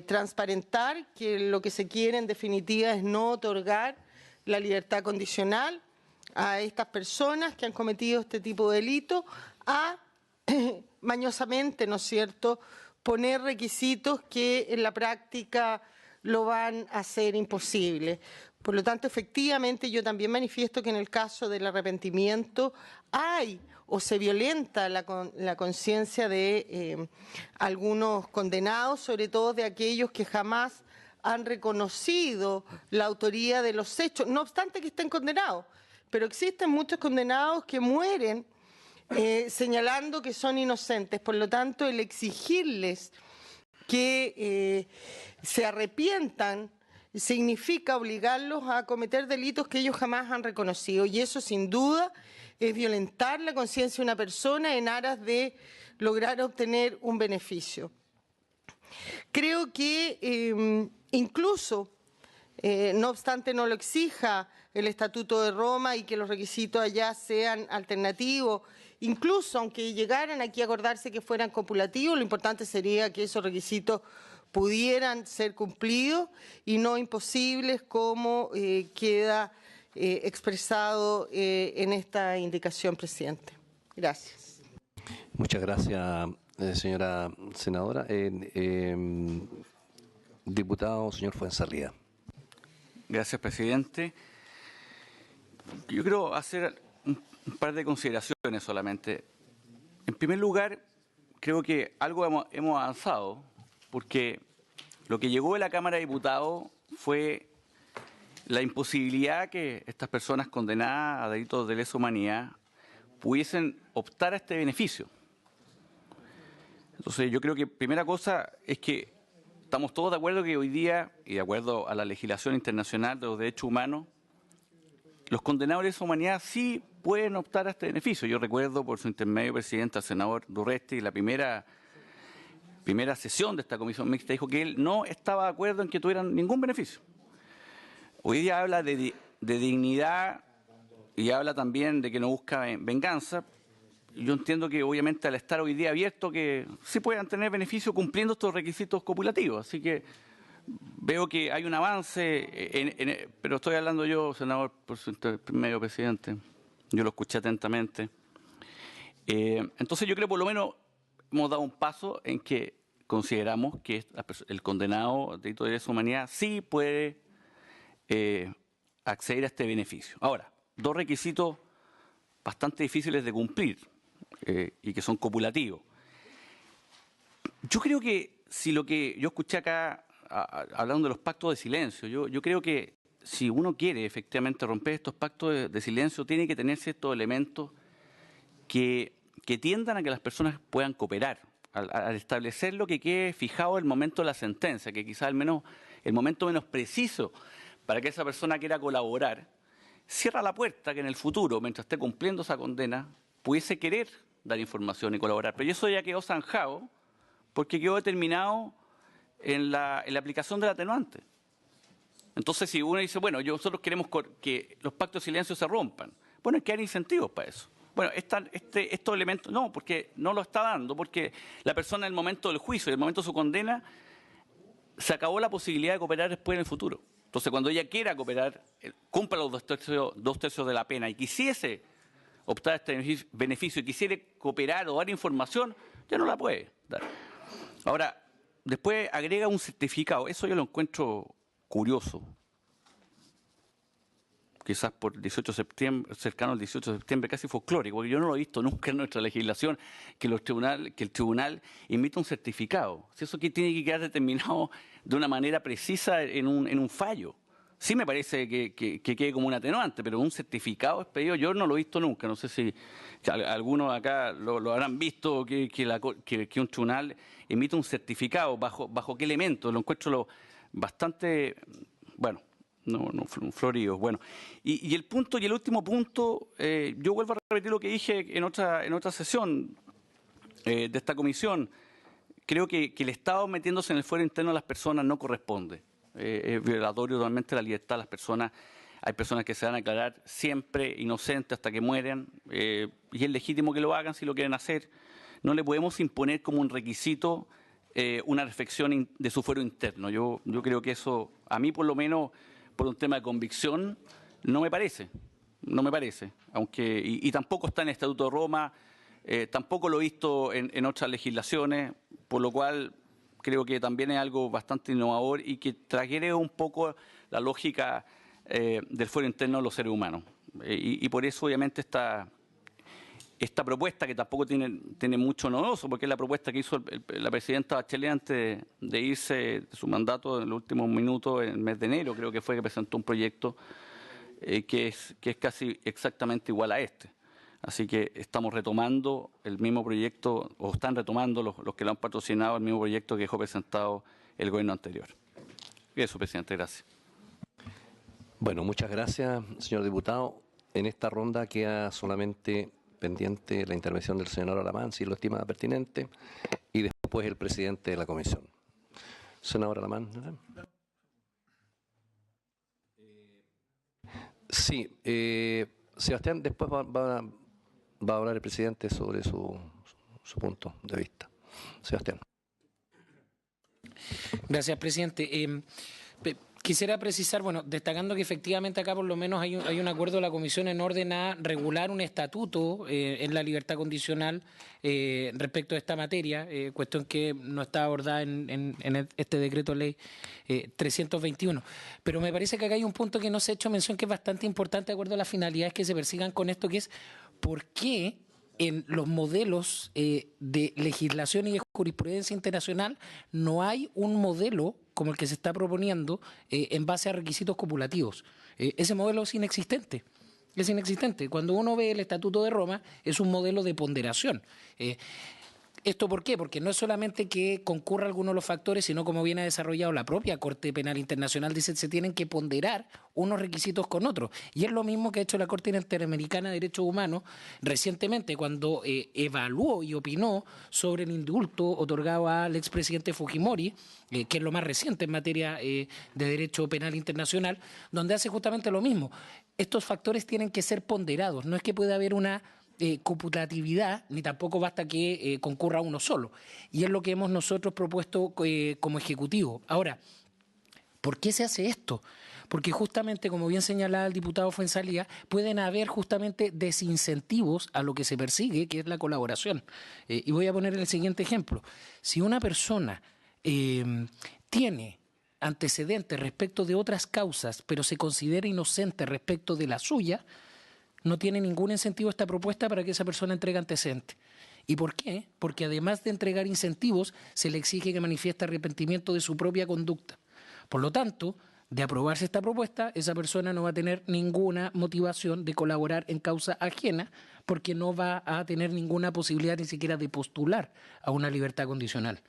transparentar que lo que se quiere en definitiva es no otorgar la libertad condicional a estas personas que han cometido este tipo de delitos, mañosamente, ¿no es cierto?, poner requisitos que en la práctica lo van a hacer imposible. Por lo tanto, efectivamente, yo también manifiesto que en el caso del arrepentimiento hay o se violenta la conciencia de algunos condenados, sobre todo de aquellos que jamás han reconocido la autoría de los hechos, no obstante que estén condenados. Pero existen muchos condenados que mueren señalando que son inocentes. Por lo tanto, el exigirles que se arrepientan significa obligarlos a cometer delitos que ellos jamás han reconocido. Y eso, sin duda, es violentar la conciencia de una persona en aras de lograr obtener un beneficio. Creo que incluso, no obstante no lo exija el Estatuto de Roma y que los requisitos allá sean alternativos, incluso aunque llegaran aquí a acordarse que fueran copulativos, lo importante sería que esos requisitos pudieran ser cumplidos y no imposibles como queda expresado en esta indicación, presidente. Gracias. Muchas gracias, señora senadora. Diputado, señor Fuenzalía. Gracias, presidente. Yo quiero hacer un par de consideraciones solamente. En primer lugar, creo que algo hemos avanzado, porque lo que llegó de la Cámara de Diputados fue la imposibilidad que estas personas condenadas a delitos de lesa humanidad pudiesen optar a este beneficio. Entonces, yo creo que primera cosa es que estamos todos de acuerdo que hoy día, y de acuerdo a la legislación internacional de los derechos humanos, los condenados de lesa humanidad sí pueden optar a este beneficio. Yo recuerdo por su intermedio, presidente, al senador Durresti, la primera sesión de esta comisión mixta, dijo que él no estaba de acuerdo en que tuvieran ningún beneficio. Hoy día habla de dignidad y habla también de que no busca venganza. Yo entiendo que obviamente al estar hoy día abierto que sí puedan tener beneficio cumpliendo estos requisitos copulativos. Así que veo que hay un avance, pero estoy hablando yo, senador, por su intermedio, presidente. Yo lo escuché atentamente. Entonces yo creo por lo menos hemos dado un paso en que consideramos que el condenado de delito de lesa humanidad sí puede acceder a este beneficio. Ahora, dos requisitos bastante difíciles de cumplir y que son copulativos. Yo creo que si lo que yo escuché acá hablando de los pactos de silencio, yo creo que si uno quiere efectivamente romper estos pactos de silencio, tiene que tener ciertos elementos que tiendan a que las personas puedan cooperar, al establecer lo que quede fijado el momento de la sentencia, que quizás al menos el momento menos preciso para que esa persona quiera colaborar, cierra la puerta que en el futuro, mientras esté cumpliendo esa condena, pudiese querer dar información y colaborar. Pero eso ya quedó zanjado porque quedó determinado en la aplicación del atenuante. Entonces, si uno dice, bueno, nosotros queremos que los pactos de silencio se rompan, bueno, hay que dar incentivos para eso. Bueno, estos elementos, no, porque no lo está dando, porque la persona en el momento del juicio, en el momento de su condena, se acabó la posibilidad de cooperar después en el futuro. Entonces, cuando ella quiera cooperar, cumpla los dos tercios de la pena y quisiese optar a este beneficio y quisiera cooperar o dar información, ya no la puede dar. Ahora, después agrega un certificado. Eso yo lo encuentro curioso. Quizás por el 18 de septiembre, cercano al 18 de septiembre, casi folclórico, porque yo no lo he visto nunca en nuestra legislación que el tribunal emita un certificado. Si eso que tiene que quedar determinado de una manera precisa en un fallo. Sí me parece que quede como un atenuante, pero un certificado expedido yo no lo he visto nunca. No sé si algunos acá lo habrán visto, que un tribunal emite un certificado. ¿Bajo qué elemento? Lo encuentro bastante, bueno, no florido. Bueno, y el último punto, yo vuelvo a repetir lo que dije en otra sesión de esta comisión. Creo que el Estado metiéndose en el fuero interno de las personas no corresponde. Es violatorio totalmente la libertad de las personas. Hay personas que se van a declarar siempre inocentes hasta que mueran, y es legítimo que lo hagan si lo quieren hacer. No le podemos imponer como un requisito una reflexión de su fuero interno. Yo creo que eso, a mí por lo menos, por un tema de convicción, no me parece. Aunque, y tampoco está en el Estatuto de Roma, tampoco lo he visto en otras legislaciones, por lo cual creo que también es algo bastante innovador y que trasgrede un poco la lógica del fuero interno de los seres humanos. Y por eso, obviamente, esta propuesta, que tampoco tiene mucho novedoso, porque es la propuesta que hizo la presidenta Bachelet antes de irse de su mandato en los últimos minutos, en el mes de enero, creo que fue que presentó un proyecto que es casi exactamente igual a este. Así que estamos retomando el mismo proyecto, o están retomando los que lo han patrocinado, el mismo proyecto que dejó presentado el gobierno anterior. Eso, presidente, gracias. Bueno, muchas gracias, señor diputado. En esta ronda queda solamente pendiente la intervención del senador Alamán, si lo estima pertinente, y después el presidente de la comisión. Senador Alamán. Sí, Sebastián, después va a hablar el presidente sobre su punto de vista. Sebastián. Gracias, presidente. Quisiera precisar, bueno, destacando que efectivamente acá por lo menos hay un acuerdo de la Comisión en orden a regular un estatuto en la libertad condicional respecto a esta materia, cuestión que no está abordada en este decreto ley 321. Pero me parece que acá hay un punto que no se ha hecho mención que es bastante importante de acuerdo a las finalidades que se persigan con esto, que es por qué en los modelos de legislación y de jurisprudencia internacional no hay un modelo como el que se está proponiendo en base a requisitos copulativos. Ese modelo es inexistente. Es inexistente. Cuando uno ve el Estatuto de Roma, es un modelo de ponderación. ¿Esto por qué? Porque no es solamente que concurra alguno de los factores, sino como bien ha desarrollado la propia Corte Penal Internacional, dice se tienen que ponderar unos requisitos con otros. Y es lo mismo que ha hecho la Corte Interamericana de Derechos Humanos recientemente, cuando evaluó y opinó sobre el indulto otorgado al expresidente Fujimori, que es lo más reciente en materia de derecho penal internacional, donde hace justamente lo mismo. Estos factores tienen que ser ponderados, no es que pueda haber una copulatividad, ni tampoco basta que concurra uno solo. Y es lo que hemos nosotros propuesto como Ejecutivo. Ahora, ¿por qué se hace esto? porque justamente, como bien señalaba el diputado Fuenzalía, pueden haber justamente desincentivos a lo que se persigue, que es la colaboración. Y voy a poner el siguiente ejemplo. Si una persona tiene antecedentes respecto de otras causas, pero se considera inocente respecto de la suya, no tiene ningún incentivo esta propuesta para que esa persona entregue antecedentes. ¿Y por qué? Porque además de entregar incentivos, se le exige que manifieste arrepentimiento de su propia conducta. Por lo tanto, de aprobarse esta propuesta, esa persona no va a tener ninguna motivación de colaborar en causa ajena, porque no va a tener ninguna posibilidad ni siquiera de postular a una libertad condicional.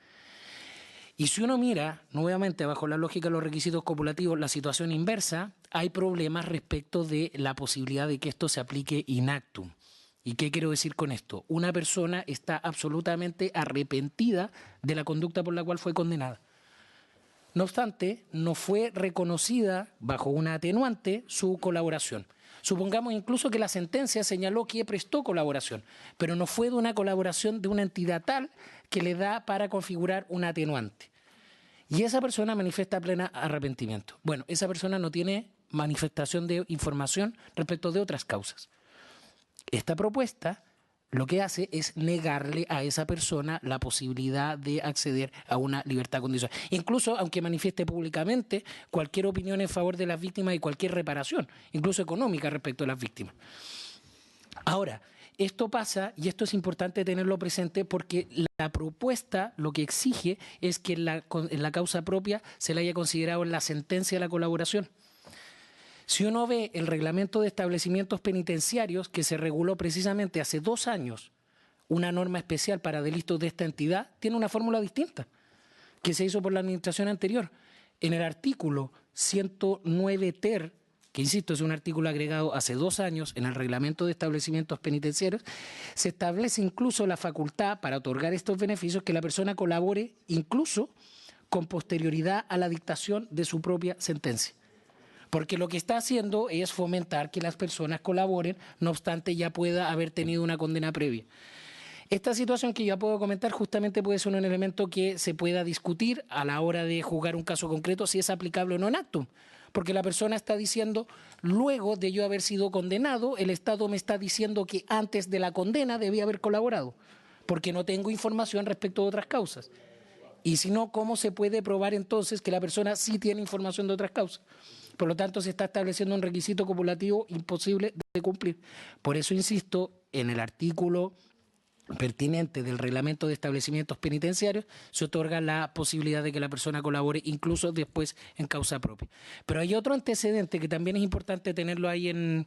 Y si uno mira, nuevamente, bajo la lógica de los requisitos copulativos, la situación inversa, hay problemas respecto de la posibilidad de que esto se aplique in actum. ¿Y qué quiero decir con esto? Una persona está absolutamente arrepentida de la conducta por la cual fue condenada. No obstante, no fue reconocida bajo una atenuante su colaboración. Supongamos incluso que la sentencia señaló que prestó colaboración, pero no fue de una colaboración de una entidad tal que le da para configurar una atenuante. Y esa persona manifiesta pleno arrepentimiento. Bueno, esa persona no tiene manifestación de información respecto de otras causas. Esta propuesta lo que hace es negarle a esa persona la posibilidad de acceder a una libertad condicional. Incluso aunque manifieste públicamente cualquier opinión en favor de las víctimas y cualquier reparación, incluso económica respecto a las víctimas. Ahora, esto pasa, y esto es importante tenerlo presente, porque la propuesta lo que exige es que en la causa propia se la haya considerado en la sentencia de la colaboración. Si uno ve el reglamento de establecimientos penitenciarios que se reguló precisamente hace 2 años, una norma especial para delitos de esta entidad, tiene una fórmula distinta que se hizo por la administración anterior. En el artículo 109 ter, que insisto es un artículo agregado hace 2 años en el reglamento de establecimientos penitenciarios, se establece incluso la facultad para otorgar estos beneficios que la persona colabore incluso con posterioridad a la dictación de su propia sentencia. Porque lo que está haciendo es fomentar que las personas colaboren, no obstante ya pueda haber tenido una condena previa. Esta situación que yo puedo comentar justamente puede ser un elemento que se pueda discutir a la hora de juzgar un caso concreto si es aplicable o no en actum. Porque la persona está diciendo, luego de yo haber sido condenado, el Estado me está diciendo que antes de la condena debía haber colaborado, porque no tengo información respecto de otras causas. Y si no, ¿cómo se puede probar entonces que la persona sí tiene información de otras causas? Por lo tanto, se está estableciendo un requisito copulativo imposible de cumplir. Por eso insisto en el artículo pertinente del reglamento de establecimientos penitenciarios, se otorga la posibilidad de que la persona colabore incluso después en causa propia. Pero hay otro antecedente que también es importante tenerlo ahí en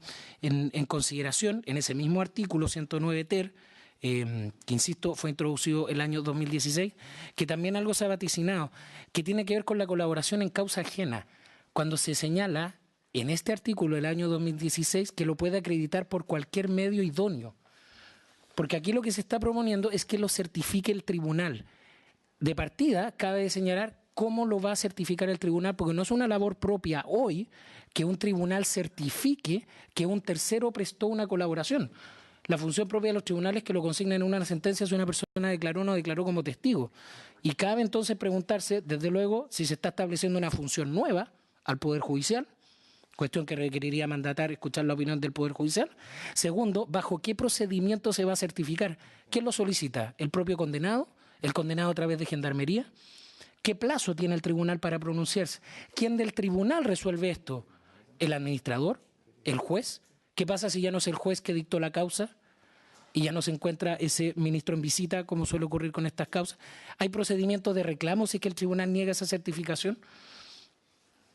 consideración, en ese mismo artículo 109 ter, que insisto fue introducido el año 2016, que también algo se ha vaticinado, que tiene que ver con la colaboración en causa ajena, cuando se señala en este artículo del año 2016 que lo puede acreditar por cualquier medio idóneo. Porque aquí lo que se está proponiendo es que lo certifique el tribunal. De partida, cabe señalar cómo lo va a certificar el tribunal, porque no es una labor propia hoy que un tribunal certifique que un tercero prestó una colaboración. La función propia de los tribunales es que lo consignen en una sentencia si una persona declaró o no declaró como testigo. Y cabe entonces preguntarse, desde luego, si se está estableciendo una función nueva al Poder Judicial, cuestión que requeriría mandatar escuchar la opinión del Poder Judicial. Segundo, ¿bajo qué procedimiento se va a certificar? ¿Quién lo solicita? ¿El propio condenado? ¿El condenado a través de Gendarmería? ¿Qué plazo tiene el tribunal para pronunciarse? ¿Quién del tribunal resuelve esto? ¿El administrador? ¿El juez? ¿Qué pasa si ya no es el juez que dictó la causa y ya no se encuentra ese ministro en visita, como suele ocurrir con estas causas? ¿Hay procedimientos de reclamo si es que el tribunal niega esa certificación?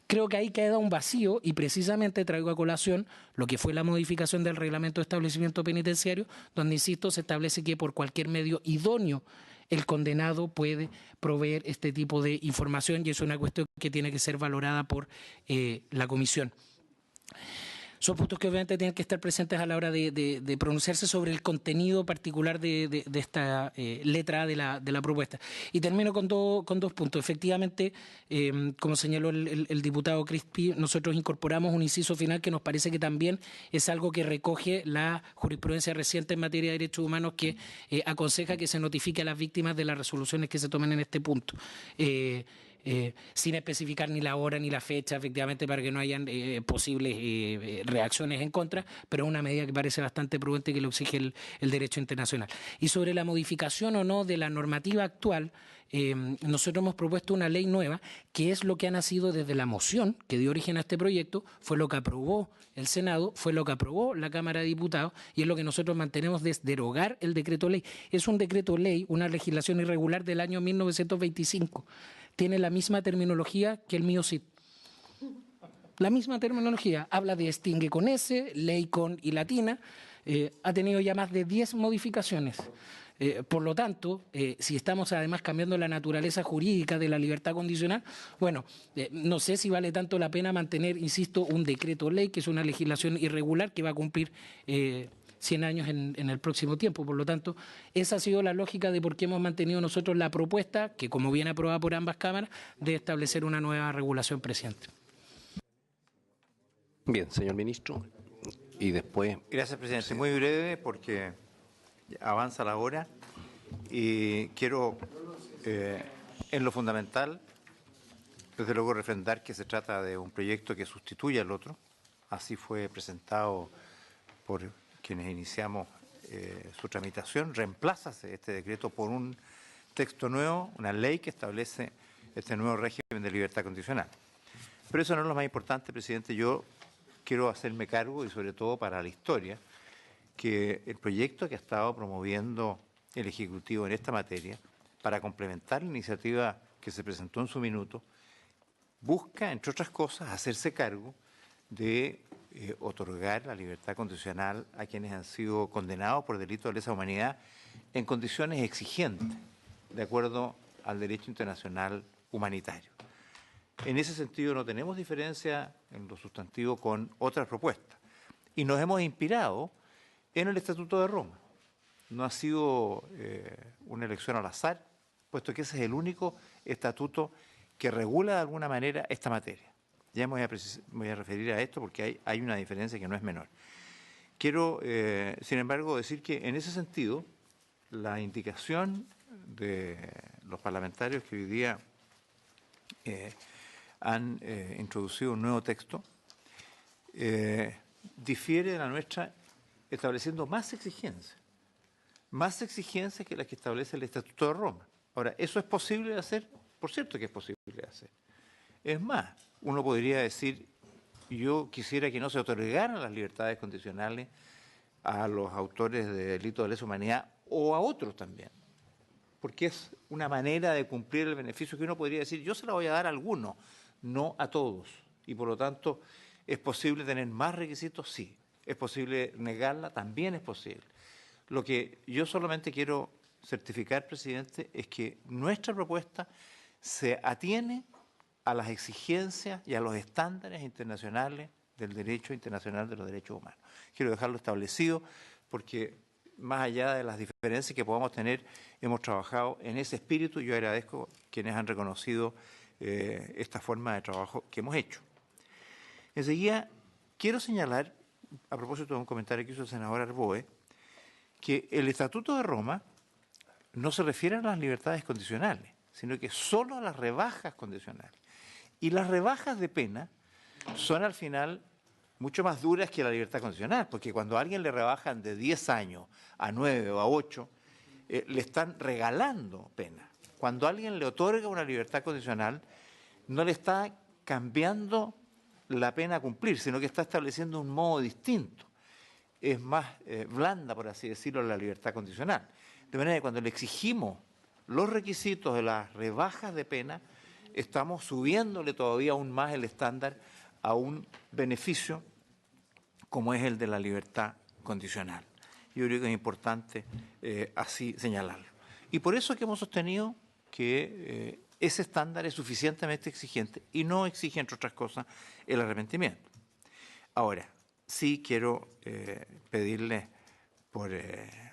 Creo que ahí queda un vacío y precisamente traigo a colación lo que fue la modificación del reglamento de establecimiento penitenciario, donde, insisto, se establece que por cualquier medio idóneo el condenado puede proveer este tipo de información y es una cuestión que tiene que ser valorada por la comisión. Son puntos que obviamente tienen que estar presentes a la hora de pronunciarse sobre el contenido particular de esta letra A de la propuesta. Y termino con dos puntos. Efectivamente, como señaló el diputado Crispi, nosotros incorporamos un inciso final que nos parece que también es algo que recoge la jurisprudencia reciente en materia de derechos humanos que aconseja que se notifique a las víctimas de las resoluciones que se tomen en este punto. sin especificar ni la hora ni la fecha, efectivamente, para que no hayan posibles reacciones en contra, pero es una medida que parece bastante prudente que lo exige el derecho internacional. Y sobre la modificación o no de la normativa actual, nosotros hemos propuesto una ley nueva, que es lo que ha nacido desde la moción que dio origen a este proyecto, fue lo que aprobó el Senado, fue lo que aprobó la Cámara de Diputados, y es lo que nosotros mantenemos de derogar el decreto ley. Es un decreto ley, una legislación irregular del año 1925. Tiene la misma terminología que el mío CID. La misma terminología. Habla de extingue con S, ley con I latina. Ha tenido ya más de 10 modificaciones. Por lo tanto, si estamos además cambiando la naturaleza jurídica de la libertad condicional, bueno, no sé si vale tanto la pena mantener, insisto, un decreto ley, que es una legislación irregular que va a cumplir 100 años en el próximo tiempo. Por lo tanto, esa ha sido la lógica de por qué hemos mantenido nosotros la propuesta, que como viene aprobada por ambas cámaras, de establecer una nueva regulación, presidente. Bien, señor ministro. Y después... Gracias, presidente. Muy breve, porque avanza la hora. Y quiero, en lo fundamental, desde luego refrendar que se trata de un proyecto que sustituye al otro. Así fue presentado por quienes iniciamos su tramitación. Reemplázase este decreto por un texto nuevo, una ley que establece este nuevo régimen de libertad condicional. Pero eso no es lo más importante, presidente. Yo quiero hacerme cargo, y sobre todo para la historia, que el proyecto que ha estado promoviendo el Ejecutivo en esta materia, para complementar la iniciativa que se presentó en su minuto, busca, entre otras cosas, hacerse cargo de otorgar la libertad condicional a quienes han sido condenados por delitos de lesa humanidad en condiciones exigentes, de acuerdo al derecho internacional humanitario. En ese sentido no tenemos diferencia en lo sustantivo con otras propuestas. Y nos hemos inspirado en el Estatuto de Roma. No ha sido una elección al azar, puesto que ese es el único estatuto que regula de alguna manera esta materia. Ya me voy a referir a esto porque hay una diferencia que no es menor. Quiero, sin embargo, decir que en ese sentido, la indicación de los parlamentarios que hoy día han introducido un nuevo texto difiere de la nuestra, estableciendo más exigencias que las que establece el Estatuto de Roma. Ahora, ¿eso es posible de hacer? Por cierto que es posible de hacer. Es más, uno podría decir, yo quisiera que no se otorgaran las libertades condicionales a los autores de delitos de lesa humanidad o a otros también, porque es una manera de cumplir el beneficio que uno podría decir, yo se la voy a dar a algunos, no a todos. Y por lo tanto, ¿es posible tener más requisitos? Sí. ¿Es posible negarla? También es posible. Lo que yo solamente quiero certificar, presidente, es que nuestra propuesta se atiene a las exigencias y a los estándares internacionales del derecho internacional de los derechos humanos. Quiero dejarlo establecido porque más allá de las diferencias que podamos tener, hemos trabajado en ese espíritu y yo agradezco a quienes han reconocido esta forma de trabajo que hemos hecho. Enseguida, quiero señalar, a propósito de un comentario que hizo el senador Arboe, que el Estatuto de Roma no se refiere a las libertades condicionales, sino que solo a las rebajas condicionales. Y las rebajas de pena son al final mucho más duras que la libertad condicional, porque cuando a alguien le rebajan de 10 años a 9 o a 8, le están regalando pena. Cuando a alguien le otorga una libertad condicional, no le está cambiando la pena a cumplir, sino que está estableciendo un modo distinto. Es más blanda, por así decirlo, la libertad condicional. De manera que cuando le exigimos los requisitos de las rebajas de pena, estamos subiéndole todavía aún más el estándar a un beneficio como es el de la libertad condicional. Yo creo que es importante así señalarlo. Y por eso es que hemos sostenido que ese estándar es suficientemente exigente y no exige, entre otras cosas, el arrepentimiento. Ahora, sí quiero pedirle, por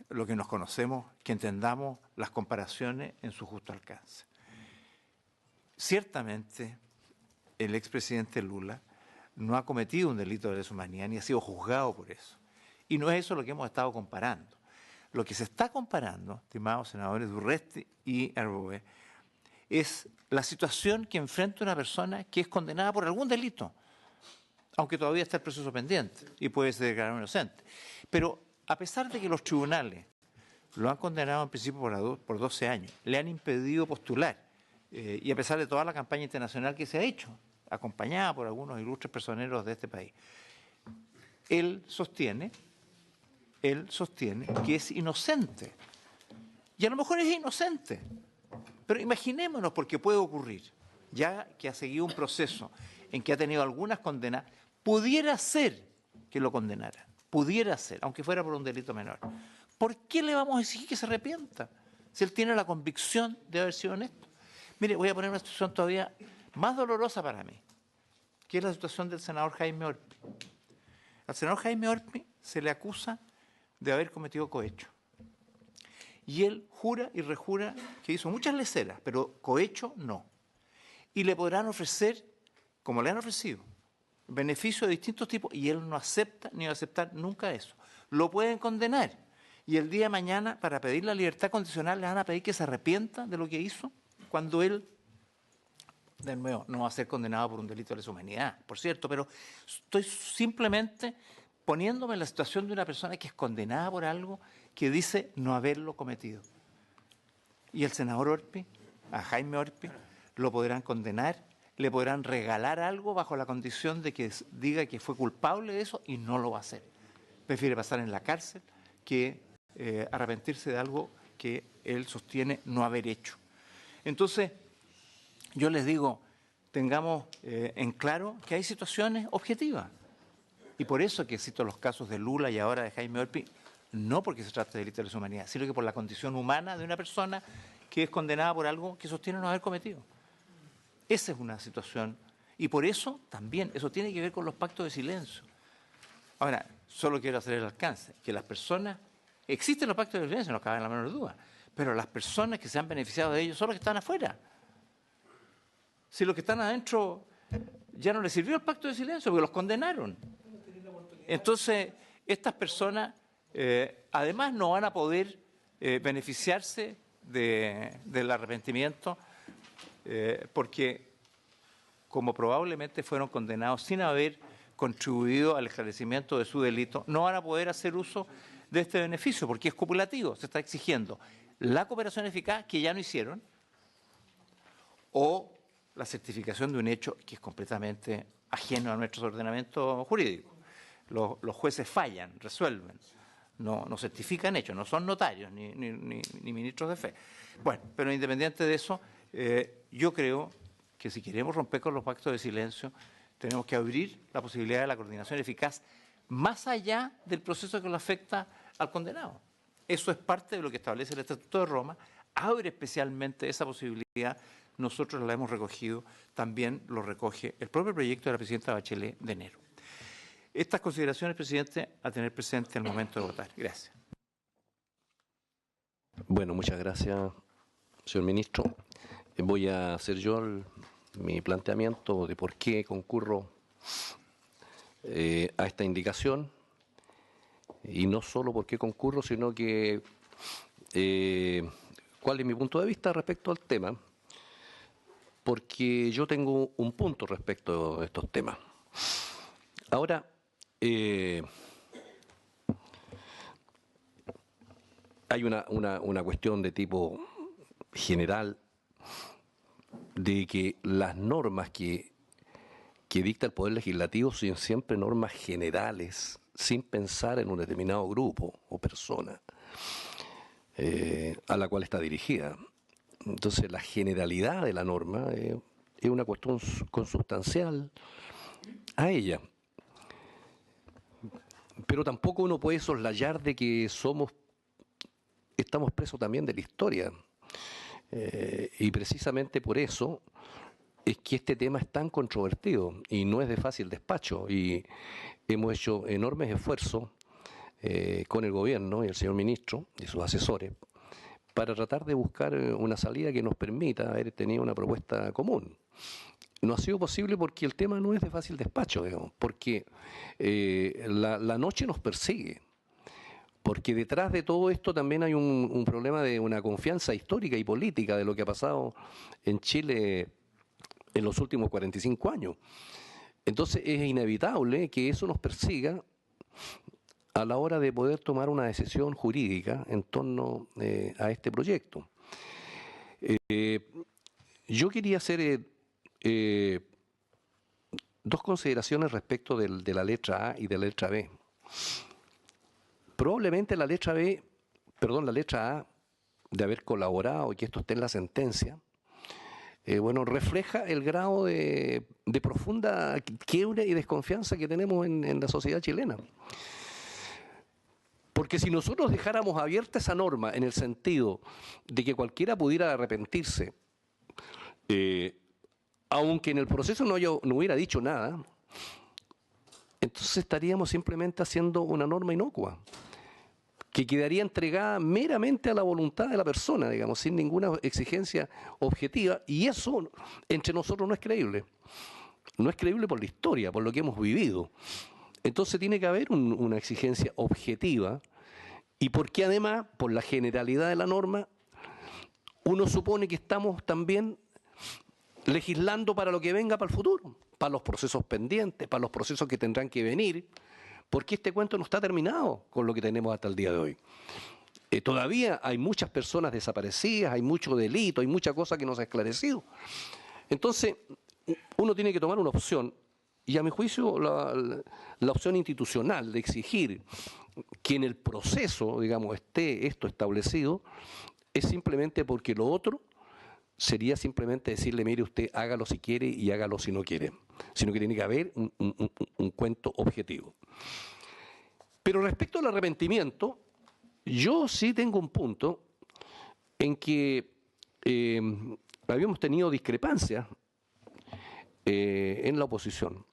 lo que nos conocemos, que entendamos las comparaciones en su justo alcance. Ciertamente, el expresidente Lula no ha cometido un delito de lesa humanidad ni ha sido juzgado por eso. Y no es eso lo que hemos estado comparando. Lo que se está comparando, estimados senadores Durresti y Arboe, es la situación que enfrenta una persona que es condenada por algún delito, aunque todavía está el proceso pendiente y puede ser declarado inocente. Pero a pesar de que los tribunales lo han condenado en principio por 12 años, le han impedido postular, y a pesar de toda la campaña internacional que se ha hecho, acompañada por algunos ilustres personeros de este país, él sostiene que es inocente. Y a lo mejor es inocente. Pero imaginémonos, porque puede ocurrir, ya que ha seguido un proceso en que ha tenido algunas condenas, pudiera ser que lo condenara, pudiera ser, aunque fuera por un delito menor. ¿Por qué le vamos a exigir que se arrepienta si él tiene la convicción de haber sido honesto? Mire, voy a poner una situación todavía más dolorosa para mí, que es la situación del senador Jaime Orpi. Al senador Jaime Orpi se le acusa de haber cometido cohecho. Y él jura y rejura que hizo muchas leceras, pero cohecho no. Y le podrán ofrecer, como le han ofrecido, beneficios de distintos tipos, y él no acepta ni va a aceptar nunca eso. Lo pueden condenar. Y el día de mañana, para pedir la libertad condicional, le van a pedir que se arrepienta de lo que hizo, cuando él, de nuevo, no va a ser condenado por un delito de lesa humanidad, por cierto, pero estoy simplemente poniéndome en la situación de una persona que es condenada por algo que dice no haberlo cometido. Y el senador Orpi, a Jaime Orpi, lo podrán condenar, le podrán regalar algo bajo la condición de que diga que fue culpable de eso y no lo va a hacer. Prefiere pasar en la cárcel que arrepentirse de algo que él sostiene no haber hecho. Entonces, yo les digo, tengamos en claro que hay situaciones objetivas. Y por eso que cito los casos de Lula y ahora de Jaime Orpi, no porque se trate de delito de lesa humanidad, sino que por la condición humana de una persona que es condenada por algo que sostiene no haber cometido. Esa es una situación. Y por eso también, eso tiene que ver con los pactos de silencio. Ahora, solo quiero hacer el alcance, que las personas, existen los pactos de silencio, no cabe la menor duda, pero las personas que se han beneficiado de ellos son los que están afuera. Si los que están adentro ya no les sirvió el pacto de silencio porque los condenaron. Entonces, estas personas además no van a poder beneficiarse del arrepentimiento porque, como probablemente fueron condenados sin haber contribuido al esclarecimiento de su delito, no van a poder hacer uso de este beneficio porque es copulativo. Se está exigiendo la cooperación eficaz que ya no hicieron o la certificación de un hecho que es completamente ajeno a nuestro ordenamiento jurídico. Los jueces fallan, resuelven, no certifican hechos, no son notarios ni ministros de fe. Bueno, pero independiente de eso, yo creo que si queremos romper con los pactos de silencio, tenemos que abrir la posibilidad de la coordinación eficaz más allá del proceso que lo afecta al condenado. Eso es parte de lo que establece el Estatuto de Roma, abre especialmente esa posibilidad. Nosotros la hemos recogido, también lo recoge el propio proyecto de la presidenta Bachelet de enero. Estas consideraciones, presidente, a tener presente al momento de votar. Gracias. Bueno, muchas gracias, señor ministro. Voy a hacer yo mi planteamiento de por qué concurro a esta indicación, y no solo por qué concurro, sino que cuál es mi punto de vista respecto al tema, porque yo tengo un punto respecto a estos temas. Ahora, hay una cuestión de tipo general de que las normas que dicta el Poder Legislativo son siempre normas generales, sin pensar en un determinado grupo o persona a la cual está dirigida. Entonces, la generalidad de la norma es una cuestión consubstancial a ella. Pero tampoco uno puede soslayar de que estamos presos también de la historia. Y precisamente por eso es que este tema es tan controvertido y no es de fácil despacho. Y hemos hecho enormes esfuerzos con el gobierno y el señor ministro y sus asesores para tratar de buscar una salida que nos permita haber tenido una propuesta común. No ha sido posible porque el tema no es de fácil despacho, digamos, porque la noche nos persigue. Porque detrás de todo esto también hay un problema de una confianza histórica y política de lo que ha pasado en Chile en los últimos 45 años. Entonces es inevitable que eso nos persiga a la hora de poder tomar una decisión jurídica en torno a este proyecto. Yo quería hacer dos consideraciones respecto de la letra A y de la letra B. Probablemente la letra A, de haber colaborado y que esto esté en la sentencia, refleja el grado de profunda quiebre y desconfianza que tenemos en la sociedad chilena. Porque si nosotros dejáramos abierta esa norma en el sentido de que cualquiera pudiera arrepentirse, aunque en el proceso no hubiera dicho nada, entonces estaríamos simplemente haciendo una norma inocua, que quedaría entregada meramente a la voluntad de la persona, digamos, sin ninguna exigencia objetiva, y eso entre nosotros no es creíble. No es creíble por la historia, por lo que hemos vivido. Entonces tiene que haber una exigencia objetiva, y porque además, por la generalidad de la norma, uno supone que estamos también legislando para lo que venga para el futuro, para los procesos pendientes, para los procesos que tendrán que venir, porque este cuento no está terminado con lo que tenemos hasta el día de hoy. Todavía hay muchas personas desaparecidas, hay mucho delito, hay mucha cosa que no se ha esclarecido. Entonces, uno tiene que tomar una opción, y a mi juicio la opción institucional de exigir que en el proceso, digamos, esté esto establecido, es simplemente porque lo otro sería simplemente decirle, mire, usted hágalo si quiere y hágalo si no quiere, sino que tiene que haber un cuento objetivo. Pero respecto al arrepentimiento, yo sí tengo un punto en que habíamos tenido discrepancias en la oposición,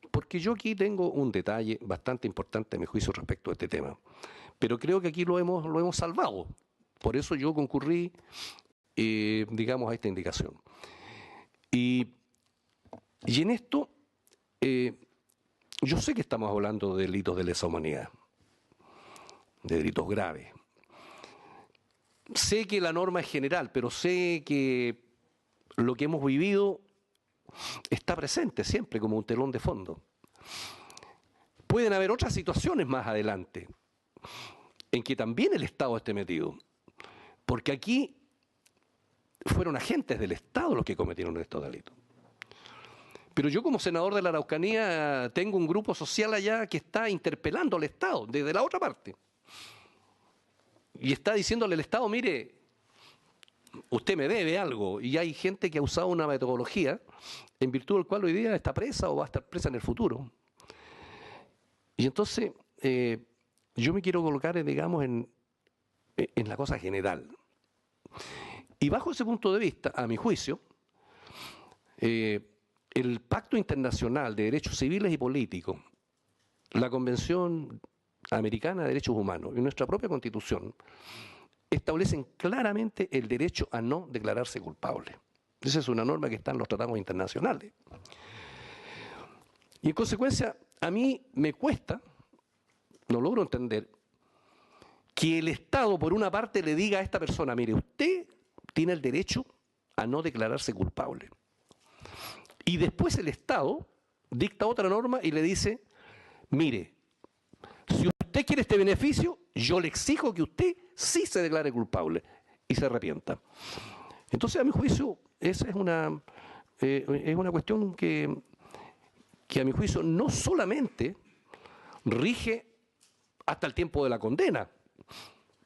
porque yo aquí tengo un detalle bastante importante a mi juicio respecto a este tema, pero creo que aquí lo hemos salvado. Por eso yo concurrí, digamos, a esta indicación. Y en esto, yo sé que estamos hablando de delitos de lesa humanidad, de delitos graves. Sé que la norma es general, pero sé que lo que hemos vivido está presente siempre como un telón de fondo. Pueden haber otras situaciones más adelante en que también el Estado esté metido, porque aquí fueron agentes del Estado los que cometieron estos delitos. Pero yo como senador de la Araucanía tengo un grupo social allá que está interpelando al Estado desde la otra parte. Y está diciéndole al Estado, mire, usted me debe algo. Y hay gente que ha usado una metodología en virtud del cual hoy día está presa o va a estar presa en el futuro. Y entonces yo me quiero colocar, digamos, en la cosa general. Y bajo ese punto de vista, a mi juicio, el Pacto Internacional de Derechos Civiles y Políticos, la Convención Americana de Derechos Humanos y nuestra propia Constitución establecen claramente el derecho a no declararse culpable. Esa es una norma que está en los tratados internacionales. Y en consecuencia, a mí me cuesta, no logro entender, que el Estado, por una parte, le diga a esta persona, mire, usted tiene el derecho a no declararse culpable. Y después el Estado dicta otra norma y le dice, mire, si usted quiere este beneficio, yo le exijo que usted sí se declare culpable y se arrepienta. Entonces, a mi juicio, esa es una cuestión que a mi juicio no solamente rige hasta el tiempo de la condena.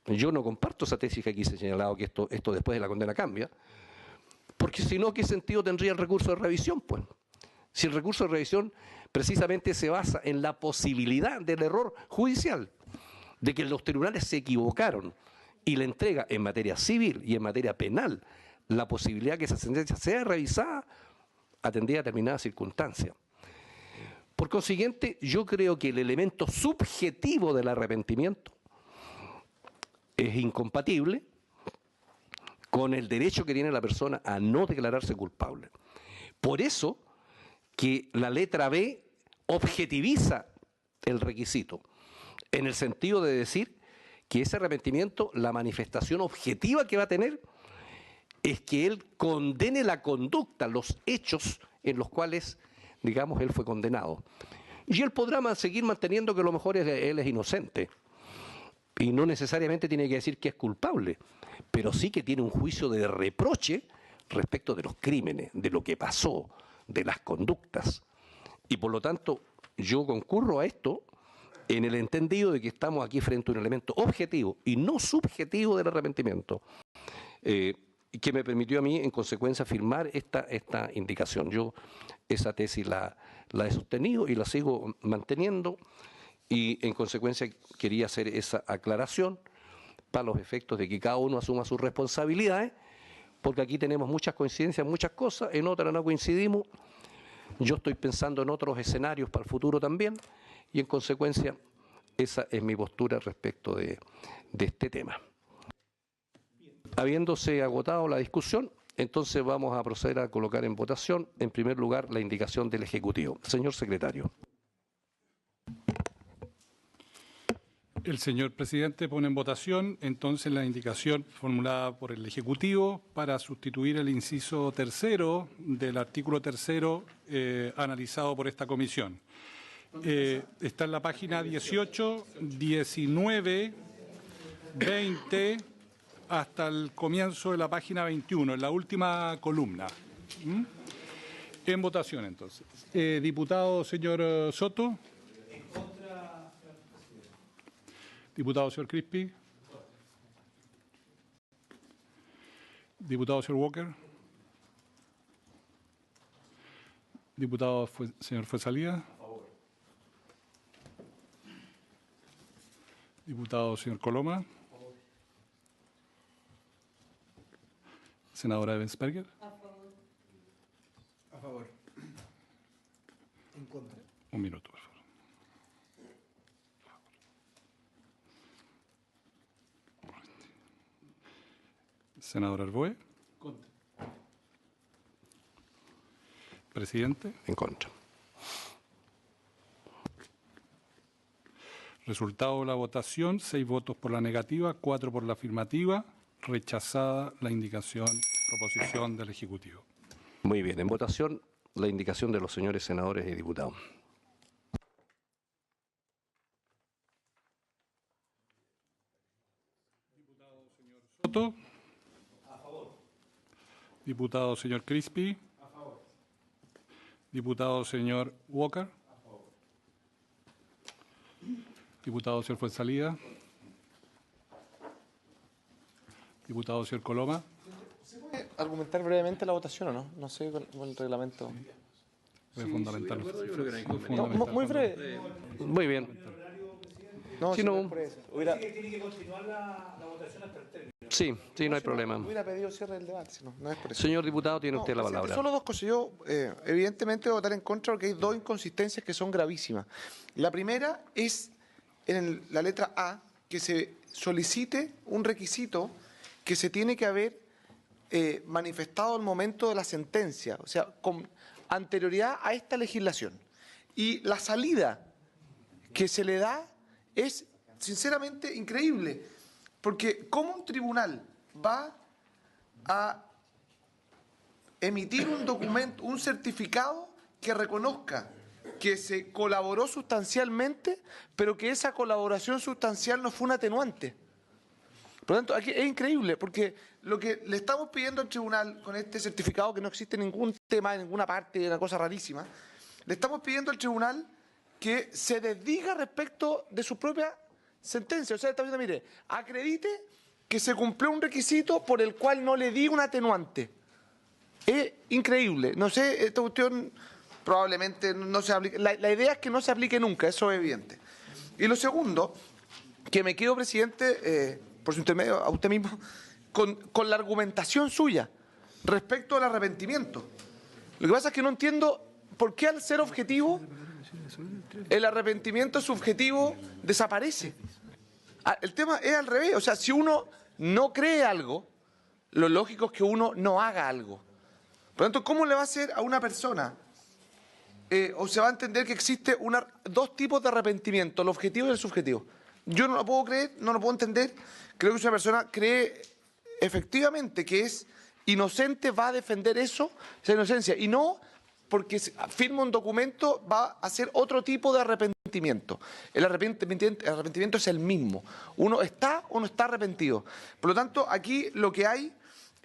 Yo no comparto esa tesis que aquí se ha señalado, que esto después de la condena cambia, porque si no, ¿qué sentido tendría el recurso de revisión? Pues, si el recurso de revisión precisamente se basa en la posibilidad del error judicial, de que los tribunales se equivocaron y le entrega en materia civil y en materia penal la posibilidad que esa sentencia sea revisada atendida a determinadas circunstancias. Por consiguiente, yo creo que el elemento subjetivo del arrepentimiento es incompatible con el derecho que tiene la persona a no declararse culpable. Por eso que la letra B objetiviza el requisito, en el sentido de decir que ese arrepentimiento, la manifestación objetiva que va a tener, es que él condene la conducta, los hechos en los cuales, digamos, él fue condenado. Y él podrá seguir manteniendo que a lo mejor él es inocente. Y no necesariamente tiene que decir que es culpable, pero sí que tiene un juicio de reproche respecto de los crímenes, de lo que pasó, de las conductas. Y por lo tanto, yo concurro a esto en el entendido de que estamos aquí frente a un elemento objetivo y no subjetivo del arrepentimiento, que me permitió a mí, en consecuencia, firmar esta indicación. Yo esa tesis la he sostenido y la sigo manteniendo, y en consecuencia quería hacer esa aclaración para los efectos de que cada uno asuma sus responsabilidades, porque aquí tenemos muchas coincidencias, muchas cosas, en otras no coincidimos. Yo estoy pensando en otros escenarios para el futuro también, y en consecuencia esa es mi postura respecto de este tema. Habiéndose agotado la discusión, entonces vamos a proceder a colocar en votación, en primer lugar, la indicación del Ejecutivo. Señor secretario. El señor presidente pone en votación entonces la indicación formulada por el Ejecutivo para sustituir el inciso tercero del artículo tercero analizado por esta comisión. Está en la página 18, 19, 20, hasta el comienzo de la página 21, en la última columna. En votación, entonces. Diputado señor Soto. Diputado señor Crispi. Diputado señor Walker. Diputado señor Fuenzalía. Diputado señor Coloma. Senadora Ebensperger. A favor. A favor. En contra. Un minuto, por favor. Senador Arboe. Contra. Presidente. En contra. Resultado de la votación, 6 votos por la negativa, 4 por la afirmativa. Rechazada la proposición del Ejecutivo. Muy bien, en votación la indicación de los señores senadores y diputados. Diputado señor Soto. A favor. Diputado señor Crispi. A favor. Diputado señor Walker. A favor. Diputado señor Fuenzalía. Diputado señor Coloma. ¿Se puede argumentar brevemente la votación o no? No sé con el reglamento. Es fundamental. Muy breve. Muy bien. No, si no, Tiene que continuar la votación hasta el término. sí, no hay problema. Hubiera pedido cierre del debate, si no, no es por eso. Señor diputado, tiene usted la presidente, palabra. Solo dos cosas. Yo, evidentemente, voy a votar en contra porque hay dos inconsistencias que son gravísimas. La primera es en la letra A, que se solicite un requisito que se tiene que haber manifestado al momento de la sentencia, o sea, con anterioridad a esta legislación. Y la salida que se le da es sinceramente increíble, porque ¿cómo un tribunal va a emitir un documento, un certificado que reconozca que se colaboró sustancialmente, pero que esa colaboración sustancial no fue un atenuante? Por lo tanto, aquí es increíble, porque lo que le estamos pidiendo al tribunal con este certificado, que no existe ningún tema en ninguna parte, una cosa rarísima, le estamos pidiendo al tribunal que se desdiga respecto de su propia sentencia. O sea, está diciendo, mire, acredite que se cumplió un requisito por el cual no le di un atenuante. Es increíble. No sé, esta cuestión probablemente no se aplique. La idea es que no se aplique nunca, eso es evidente. Y lo segundo, que me quedo, presidente, por su intermedio a usted mismo, con la argumentación suya respecto al arrepentimiento. Lo que pasa es que no entiendo por qué al ser objetivo el arrepentimiento subjetivo desaparece. El tema es al revés. O sea, si uno no cree algo, lo lógico es que uno no haga algo. Por lo tanto, ¿cómo le va a hacer a una persona? O se va a entender que existe dos tipos de arrepentimiento, el objetivo y el subjetivo. yo no lo puedo creer, no lo puedo entender. Creo que si una persona cree efectivamente que es inocente, va a defender esa inocencia, y no porque firma un documento va a hacer otro tipo de arrepentimiento. El arrepentimiento es el mismo. Uno está o no está arrepentido. Por lo tanto, aquí lo que hay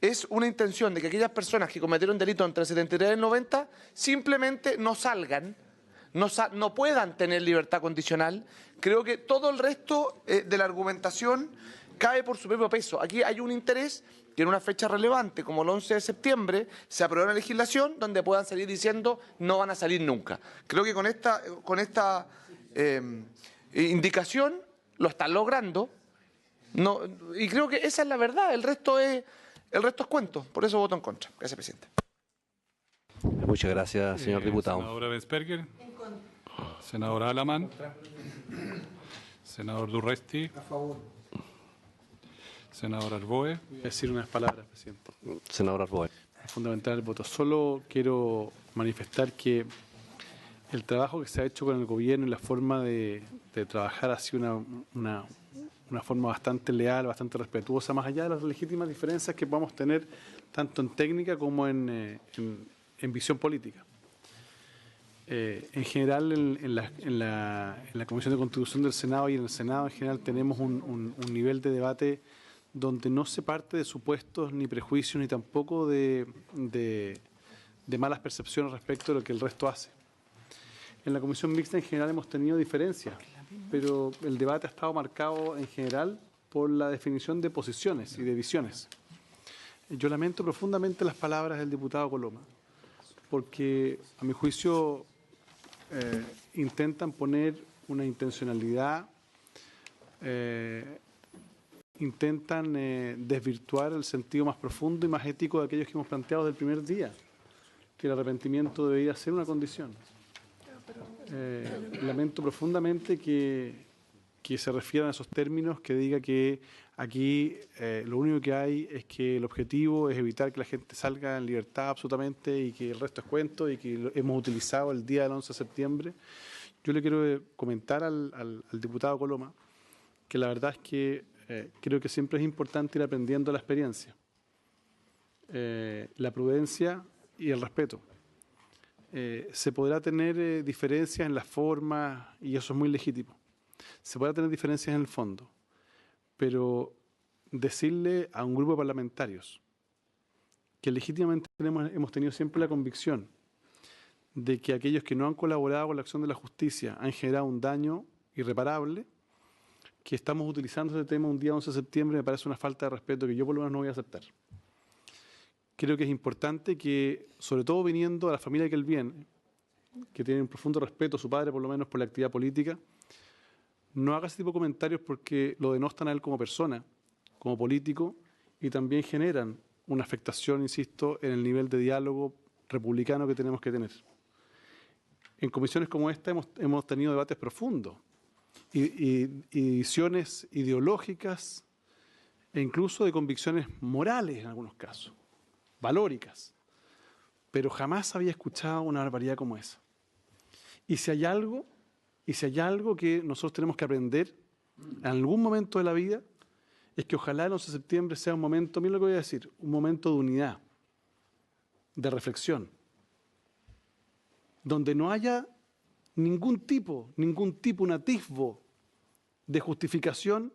es una intención de que aquellas personas que cometieron delitos entre el 73 y el 90 simplemente no salgan, no puedan tener libertad condicional. Creo que todo el resto de la argumentación cae por su propio peso. Aquí hay un interés que en una fecha relevante como el 11 de septiembre se apruebe una legislación donde puedan salir diciendo no van a salir nunca. Creo que con esta indicación lo están logrando, y creo que esa es la verdad. El resto es cuento. Por eso voto en contra. Gracias, presidente. Muchas gracias, señor diputado. Senadora Bensperger. Senador Alamán. Senador Durresti. A favor. Senador Arboe. Voy a decir unas palabras, presidente. Senador Arboe. Es fundamental el voto. Solo quiero manifestar que el trabajo que se ha hecho con el gobierno y la forma de trabajar ha sido una forma bastante leal, bastante respetuosa, más allá de las legítimas diferencias que podamos tener tanto en técnica como en visión política. En general, en la Comisión de Constitución del Senado y en el Senado en general tenemos un nivel de debate donde no se parte de supuestos ni prejuicios ni tampoco de malas percepciones respecto de lo que el resto hace. En la Comisión Mixta en general hemos tenido diferencias, pero el debate ha estado marcado en general por la definición de posiciones y de visiones. Yo lamento profundamente las palabras del diputado Coloma, porque a mi juicio intentan poner una intencionalidad, intentan desvirtuar el sentido más profundo y más ético de aquellos que hemos planteado desde el primer día, que el arrepentimiento debería ser una condición. Lamento profundamente que se refieran a esos términos, que diga que aquí lo único que hay es que el objetivo es evitar que la gente salga en libertad absolutamente y que el resto es cuento y que hemos utilizado el día del 11 de septiembre. Yo le quiero comentar al diputado Coloma que la verdad es que creo que siempre es importante ir aprendiendo la experiencia, la prudencia y el respeto. Se podrá tener diferencias en las formas y eso es muy legítimo. Se podrá tener diferencias en el fondo, pero decirle a un grupo de parlamentarios que legítimamente hemos tenido siempre la convicción de que aquellos que no han colaborado con la acción de la justicia han generado un daño irreparable, que estamos utilizando este tema un día 11 de septiembre, me parece una falta de respeto que yo por lo menos no voy a aceptar. Creo que es importante que, sobre todo viniendo a la familia que él viene, que tiene un profundo respeto, su padre por lo menos, por la actividad política, no haga ese tipo de comentarios porque lo denostan a él como persona, como político, y también generan una afectación, insisto, en el nivel de diálogo republicano que tenemos que tener. En comisiones como esta hemos tenido debates profundos y visiones ideológicas e incluso de convicciones morales en algunos casos, valóricas, pero jamás había escuchado una barbaridad como esa. Y si hay algo que nosotros tenemos que aprender en algún momento de la vida, es que ojalá el 11 de septiembre sea un momento, miren lo que voy a decir, un momento de unidad, de reflexión, donde no haya ningún tipo, un atisbo de justificación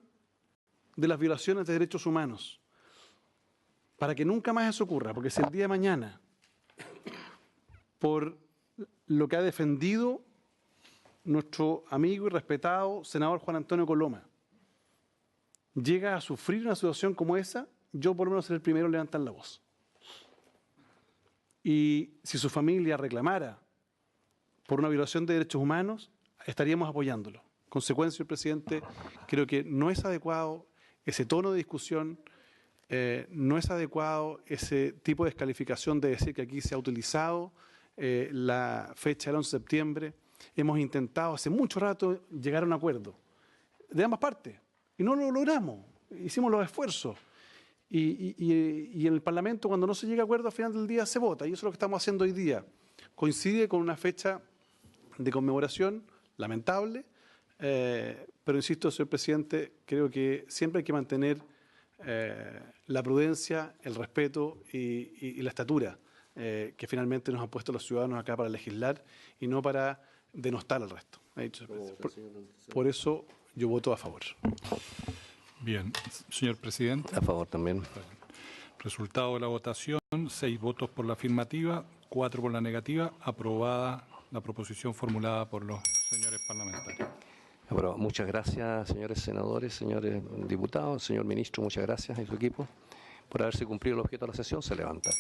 de las violaciones de derechos humanos, para que nunca más eso ocurra, porque si el día de mañana, por lo que ha defendido nuestro amigo y respetado senador Juan Antonio Coloma, llega a sufrir una situación como esa, yo por lo menos seré el primero en levantar la voz. Y si su familia reclamara por una violación de derechos humanos, estaríamos apoyándolo. En consecuencia, señor presidente, creo que no es adecuado ese tono de discusión, no es adecuado ese tipo de descalificación de decir que aquí se ha utilizado la fecha del 11 de septiembre. Hemos intentado hace mucho rato llegar a un acuerdo de ambas partes y no lo logramos. Hicimos los esfuerzos y en el Parlamento, cuando no se llega a acuerdo, al final del día se vota, y eso es lo que estamos haciendo hoy día. Coincide con una fecha de conmemoración lamentable, pero pero insisto, señor presidente, creo que siempre hay que mantener la prudencia, el respeto y la estatura que finalmente nos han puesto los ciudadanos acá para legislar y no para denostar al resto. Por eso yo voto a favor. Bien, señor presidente. A favor también. Resultado de la votación, 6 votos por la afirmativa, 4 por la negativa. Aprobada la proposición formulada por los señores parlamentarios. Bueno, muchas gracias, señores senadores, señores diputados, señor ministro, muchas gracias y su equipo por haberse cumplido el objeto de la sesión. Se levanta.